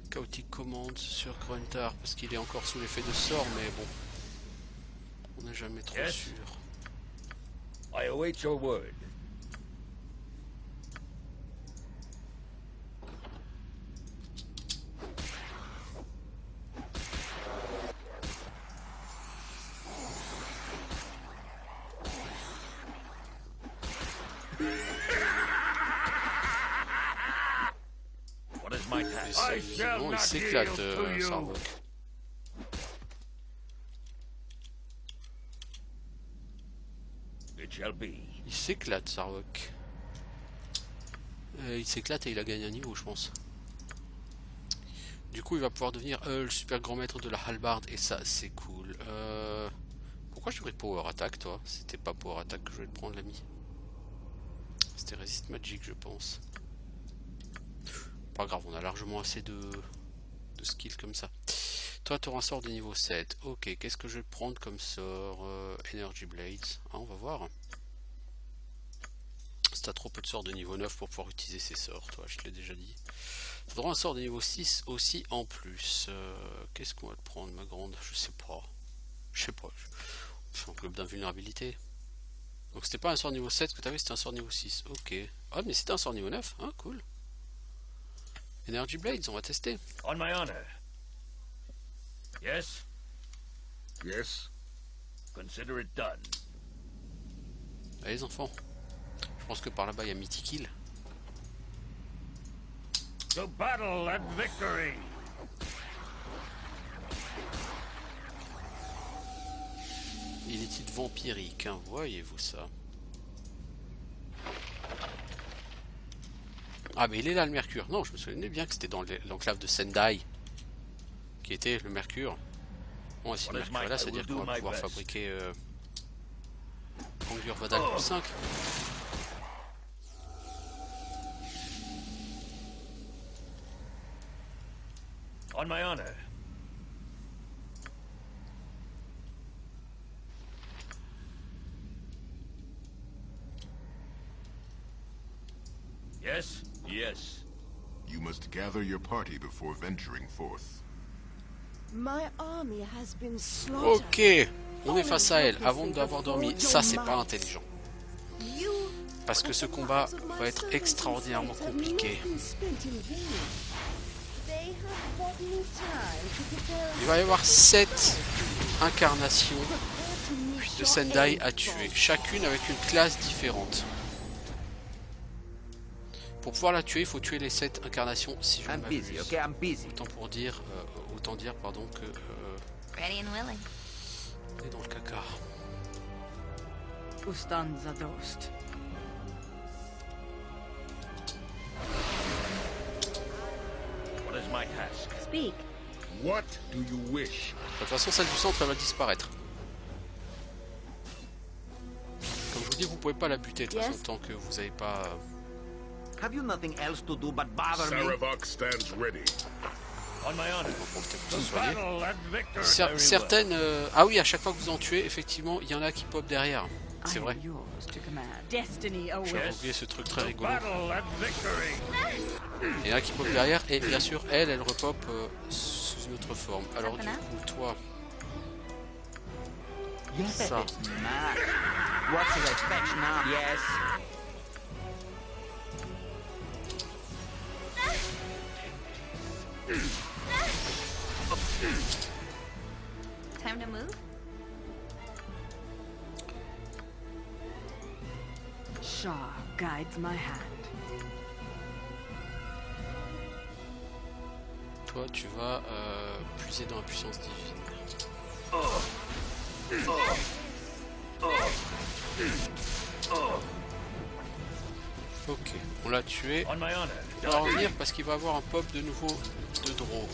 Chaotic Command sur Gruntar parce qu'il est encore sous l'effet de sort, mais bon, on n'est jamais trop sûr. I await your word. Bon, il s'éclate, Sarvok. Il s'éclate, Sarvok. Il s'éclate et il a gagné un niveau, je pense. Du coup, il va pouvoir devenir le super grand maître de la hallebarde, et ça, c'est cool. Pourquoi je devrais Power Attack, toi? C'était pas Power Attack que je voulais te prendre, l'ami. C'était Resist Magic, je pense. Pas grave, on a largement assez de skills comme ça. Toi, tu auras un sort de niveau 7. Ok, qu'est-ce que je vais prendre comme sort? Energy Blades. Ah, on va voir. Si t'as trop peu de sorts de niveau 9 pour pouvoir utiliser ces sorts, toi, je te l'ai déjà dit. Tu auras un sort de niveau 6 aussi en plus. Qu'est-ce qu'on va te prendre, ma grande? Je sais pas. Je sais pas. C'est un club d'invulnérabilité. Donc c'était pas un sort niveau 7 que tu avais, c'était un sort niveau 6. Ok. Ah, mais c'était un sort niveau 9. Ah, cool. Energy Blades, on va tester. On my honor. Yes? Yes? Consider it done. Allez, les enfants. Je pense que par là-bas, il y a Mythic. To battle and victory! Il est titre vampirique, hein, voyez-vous ça? Ah, mais il est là, le Mercure. Non, je me souvenais bien que c'était dans l'enclave de Sendai qui était le Mercure. Bon, si le Mercure est là, c'est-à-dire qu'on va pouvoir fabriquer Angur Vadal plus 5. On my honor. Yes? Yes. You must gather your party before venturing forth. My army has been slaughtered. Ok, on est face à elle avant d'avoir dormi. Ça, c'est pas intelligent. Parce que ce combat va être extraordinairement compliqué. Il va y avoir 7 incarnations de Sendai à tuer, chacune avec une classe différente. Pour pouvoir la tuer, il faut tuer les 7 incarnations si je ne m'abuse. Autant dire pardon que Ready and willing. on est dans le caca. Ustanza Dost. What is my task? Speak. What do you wish? De toute façon, celle du centre, elle va disparaître. Comme je vous dis, vous pouvez pas la buter de toute façon tant que vous n'avez pas. Have you nothing else to do but bother me? Saravok stands ready. On my honor. To battle and victory. Certaines. Ah oui, à chaque fois que vous en tuez, effectivement, il y en a qui pop derrière. C'est I vrai. am yours to command. Destiny awaits. J'avais oublié ce truc très rigolo. Battle and victory. Il y en a qui pop derrière et bien sûr elle repop sous une autre forme. Alors du coup toi, Yes, ça, Mac. What should I fetch now? Yes. Time to move? Shah guides my hand. toi tu vas puiser dans la puissance divine. Ok, on l'a tué. On my honor. On va revenir parce qu'il va avoir un pop de nouveau de draw.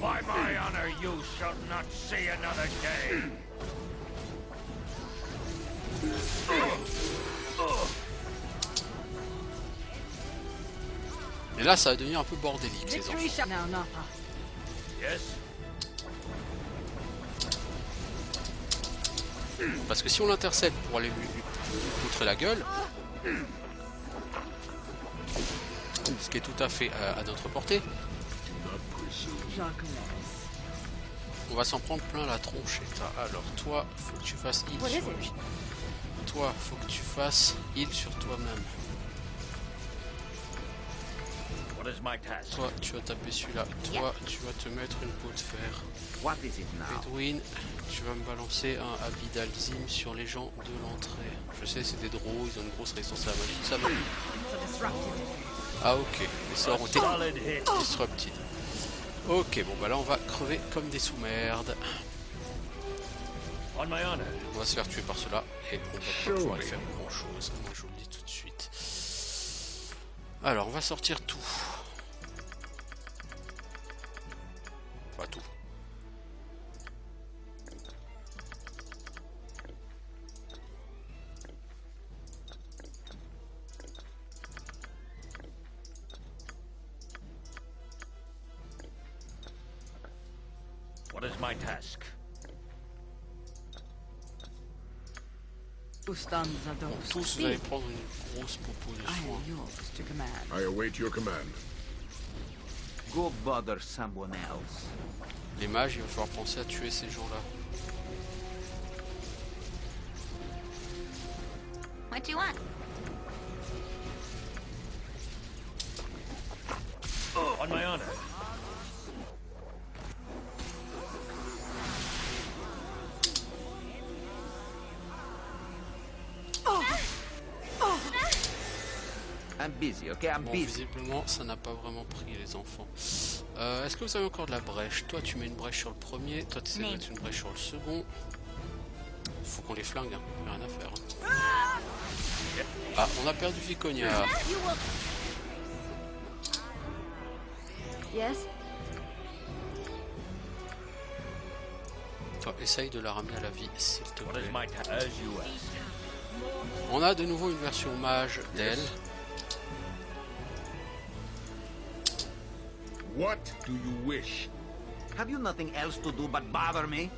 By my honor, you shall not see another day. Et là ça va devenir un peu bordélique les enfants. Victory shall now, Napa. Yes. Parce que si on l'intercepte pour aller lui poutrer la gueule, ce qui est tout à fait à notre portée, on va s'en prendre plein la tronche. Alors toi, faut que tu fasses heal sur lui. Toi, faut que tu fasses heal sur toi-même. What is my task? Toi, tu vas taper celui-là. Toi, tu vas te mettre une peau de fer. What is it now? Edwin, tu vas me balancer un habit d'Alzim sur les gens de l'entrée. Je sais, c'est des drôles, ils ont une grosse résistance à la magie. Ça va. Ah ok, les sorts ont été Solid hit. disrupted. Ok, bon bah là on va crever comme des sous-merdes. On my honor. On va se faire tuer par cela et on va pas pouvoir aller faire grand chose. Moi je vous le dis tout de suite. Alors on va sortir tout. Pas tout. What is my task? Who stuns are Bon, those? tous vous allez prendre une grosse popo de I soin. am yours to command. I await your command. Go bother someone else. Les mages, il va falloir penser à tuer ces gens-là. What do you want? On my honor. I'm busy, okay? I'm Bon, busy. visiblement, ça n'a pas vraiment pris les enfants. Est-ce que vous avez encore de la brèche? Toi, tu mets une brèche sur le premier. Toi, tu essaies de mettre une brèche sur le second. Faut qu'on les flingue, hein. Y a rien à faire. Hein. Ah, on a perdu Viconia. Yes? Toi, essaye de la ramener à la vie, s'il te What plaît. is my task? As you ask. On a de nouveau une version mage d'elle. What do you wish? Have you nothing else to do but bother me?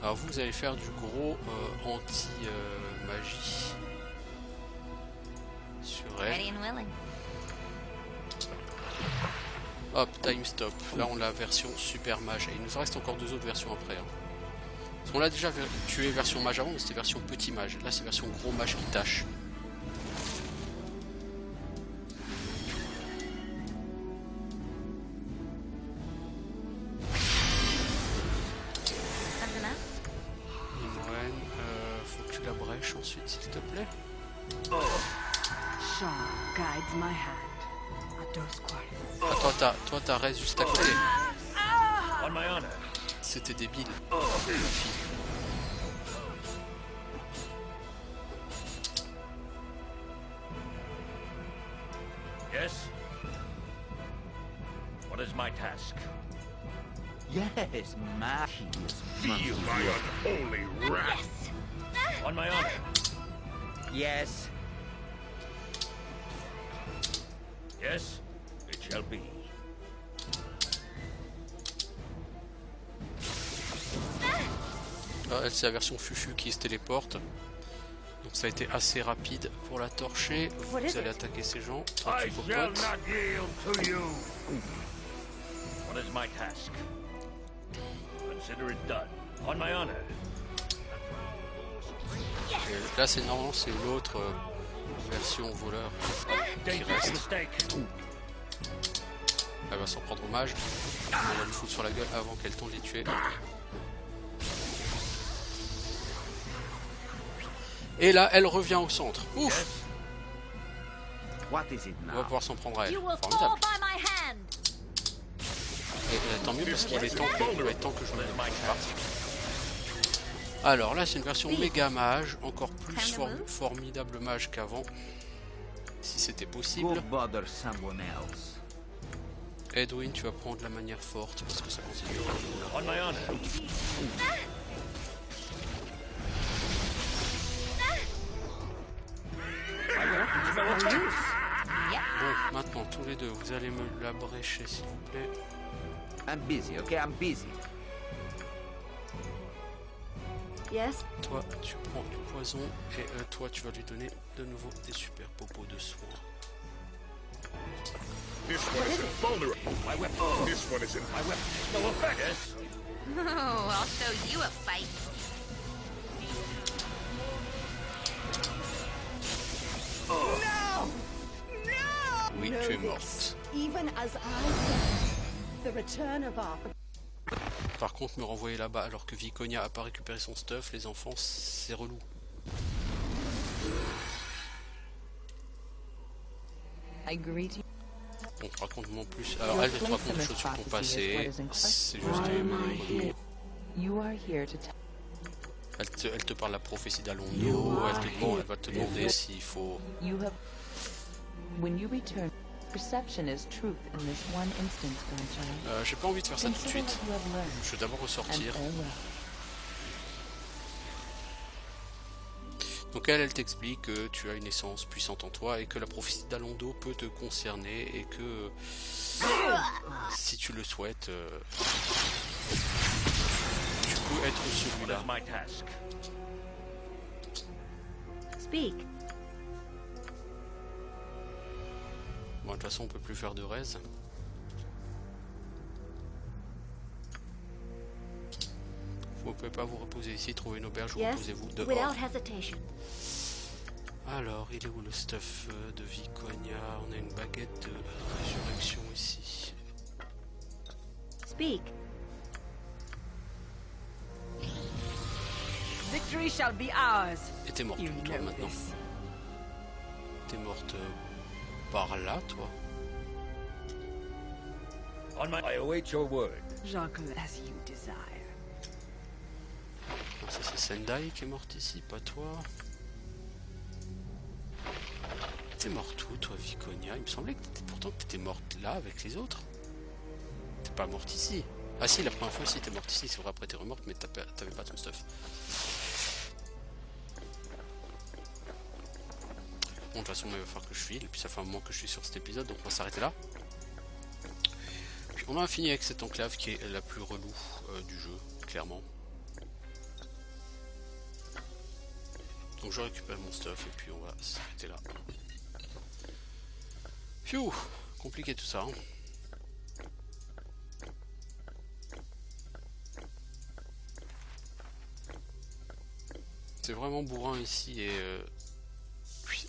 Alors vous allez faire du gros anti-magie sur Ready elle. and willing. Hop, time stop. Là on a la version super mage. Et il nous en reste encore deux autres versions après. Hein. Parce qu'on l'a déjà tué version mage avant, mais c'était version petit mage. Là c'est version gros mage qui tâche. Something else? Imoen, faut que tu la brèches ensuite s'il te plaît. Shah guides my hand. Ados Quarry. Ah, toi t'as reste juste à côté. On my honor. C'était débile. La fille. Yes. What is my task? Yes, Matthews. Feel my unholy wrath. On my honor. Yes. Yes, it shall be. ça. Elle, c'est la version Fufu qui se téléporte. Donc ça a été assez rapide pour la torcher. Vous allez attaquer ces gens. Toi, tu popotes. What is my task? Consider it done. On my honor. Et là, c'est normalement c'est l'autre version voleur qui reste. Elle va s'en prendre hommage. On va lui foutre sur la gueule avant qu'elle tente de les tuer. Et là, elle revient au centre. Ouf! What is it On va now? pouvoir s'en prendre à elle. You will fall Formidable. by my hand. Et tant mieux parce qu'il est temps que je me parte. Alors là, c'est une version méga mage, encore plus formidable mage qu'avant. Si c'était possible. Go bother someone else. Edwin, tu vas prendre la manière forte parce que ça continue. On my honor. Bon, maintenant, tous les deux, vous allez me la brécher, s'il vous plaît. I'm busy, okay? I'm busy. Yes. Toi, tu prends du poison et toi, tu vas lui donner de nouveau des super popos de soins. This one is invulnerable. My weapon. This one is in my weapon. No offense. Oh, I'll show you a fight. No! No! Oui, Know tu es this. morte. Even as I said, the return of our... Par contre, me renvoyer là-bas alors que Viconia a pas récupéré son stuff, les enfants, c'est relou. I greet you. On te raconte non plus. Alors, elle te raconte des choses sur ton passé. C'est juste relou. You are here to tell. Elle te parle de la prophétie d'Alondo. Elle va te demander s'il faut. You have. When you return, perception is truth in this one instance, grandchild. J'ai pas envie de faire ça tout de Consider suite. what you have learned, Je vais d'abord ressortir. and farewell. Donc elle t'explique que tu as une essence puissante en toi et que la prophétie d'Alondo peut te concerner et que si tu le souhaites, tu peux être celui-là. My task. Speak. Bon, de toute façon, on peut plus faire de raise. Vous pouvez pas vous reposer ici, trouver une auberge, Yes. reposez-vous dehors. Without hesitation. Alors, il est où le stuff de Viconia? On a une baguette de résurrection ici. Speak. Victory shall be ours. Et t'es morte, You toi, know maintenant. this. T'es morte par là, toi. On my. I await your word. Jean-Claude, as you desire. Non, ça c'est Sendai qui est morte ici, pas toi. T'es morte où, toi, Viconia? Il me semblait que pourtant que t'étais morte là avec les autres. T'es pas morte ici. Ah si, la première fois si t'es morte ici, c'est vrai, après t'es remorte, mais t'avais pas ton stuff. Bon, de toute façon, il va falloir que je file, et puis ça fait un moment que je suis sur cet épisode, donc on va s'arrêter là. Puis on a fini avec cette enclave qui est la plus relou du jeu, clairement. Donc je récupère mon stuff, et puis on va s'arrêter là. Pfiou, compliqué tout ça, hein. C'est vraiment bourrin ici et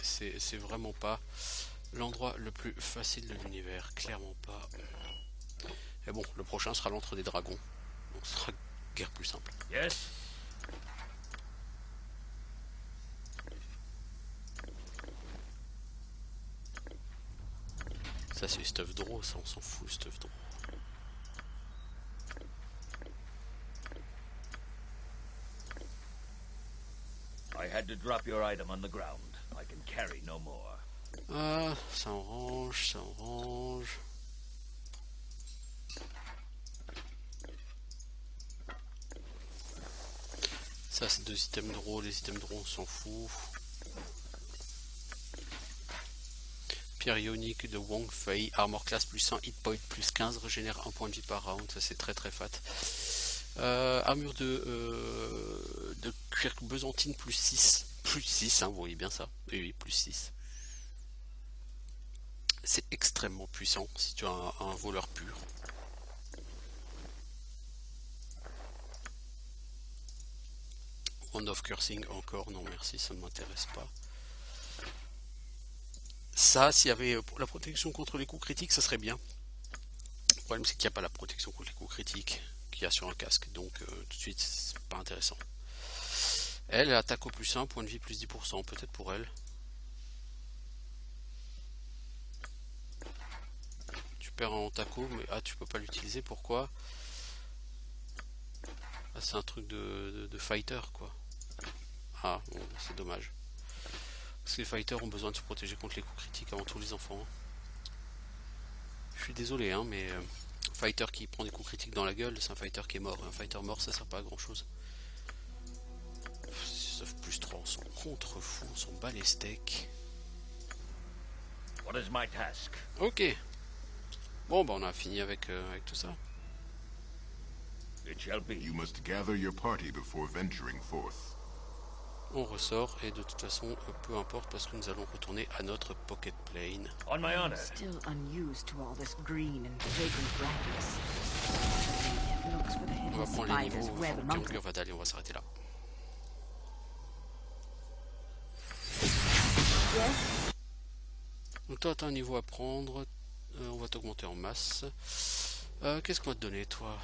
c'est vraiment pas l'endroit le plus facile de l'univers, clairement pas. Et bon, le prochain sera l'Antre des Dragons, donc ce sera guère plus simple. Yes. Ça c'est stuff draw, ça on s'en fout, stuff draw. I had to drop your item on the ground. I can carry no more. Ah, ça en range, ça en range. Ça c'est 2 items draw, les items draw on s'en fout. Pierre ionique de Wong Fei, armor class plus 100, hit point plus 15, régénère 1 point de vie par round, ça c'est très très fat. Armure de cuir besantine plus 6. Plus 6, hein, vous voyez bien ça. Oui, oui, plus 6. C'est extrêmement puissant si tu as un voleur pur. Wand of Cursing encore, non merci, ça ne m'intéresse pas. Ça, s'il y avait la protection contre les coups critiques, ça serait bien. Le problème, c'est qu'il n'y a pas la protection contre les coups critiques qu'il y a sur un casque, donc tout de suite, c'est pas intéressant. Elle attaque au plus 1, point de vie plus 10%, peut-être pour elle. Tu perds en taco, mais tu peux pas l'utiliser, pourquoi? C'est un truc de fighter, quoi. Ah, bon, c'est dommage. Parce que les fighters ont besoin de se protéger contre les coups critiques avant tous les enfants. Je suis désolé, hein, mais un fighter qui prend des coups critiques dans la gueule, c'est un fighter qui est mort. Un fighter mort, ça sert pas à grand chose. Sauf plus 3, on s'en contre-fou, on s'en bat les steaks. What is my task? Ok. Bon, bah on a fini avec tout ça. It shall be. You must gather your party before venturing forth. On ressort et de toute façon, peu importe parce que nous allons retourner à notre pocket plane. On my honor. Still unused to all this green and fragrant blackness. Looks for the On hidden va prendre les spiders niveaux where the monk. Vadal et on va s'arrêter là. Donc toi t'as un niveau à prendre, on va t'augmenter en masse. Qu'est-ce qu'on va te donner toi?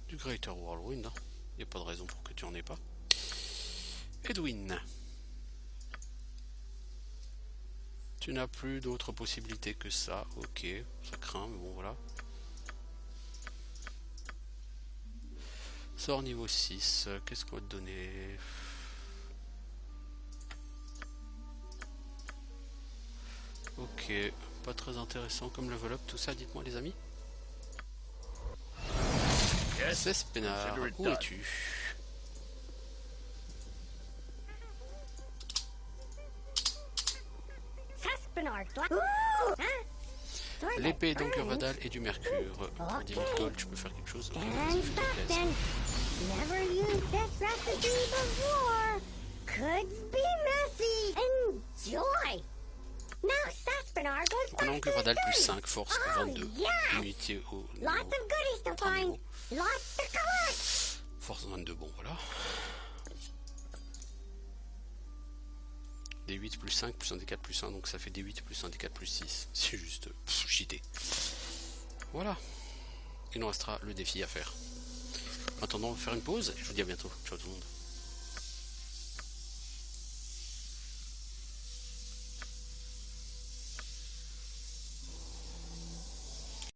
Du Greater Whirlwind, hein. Il n'y a pas de raison pour que tu en aies pas. Edwin, tu n'as plus d'autres possibilités que ça. Ok, ça craint, mais bon voilà. Sort niveau 6, qu'est-ce qu'on va te donner? Ok, pas très intéressant comme level up, tout ça, dites-moi les amis. C'est Spénard, où es-tu? L'épée d'Angur Vadal et du mercure. Pour 10 000 gold, tu peux faire quelque chose. Never used this recipe before. Could be messy. Enjoy. Now Saspenard goes Donc on a Angur Vadal plus 5, force 22. Immunité au lots of goodies to find. Lots to collect. Force 22, bon voilà. D8 plus 5 plus un D4 plus 1, donc ça fait D8 plus un D4 plus 6. C'est juste cheaté. Voilà. Il nous restera le défi à faire. En attendant, on va faire une pause et je vous dis à bientôt. Ciao tout le monde.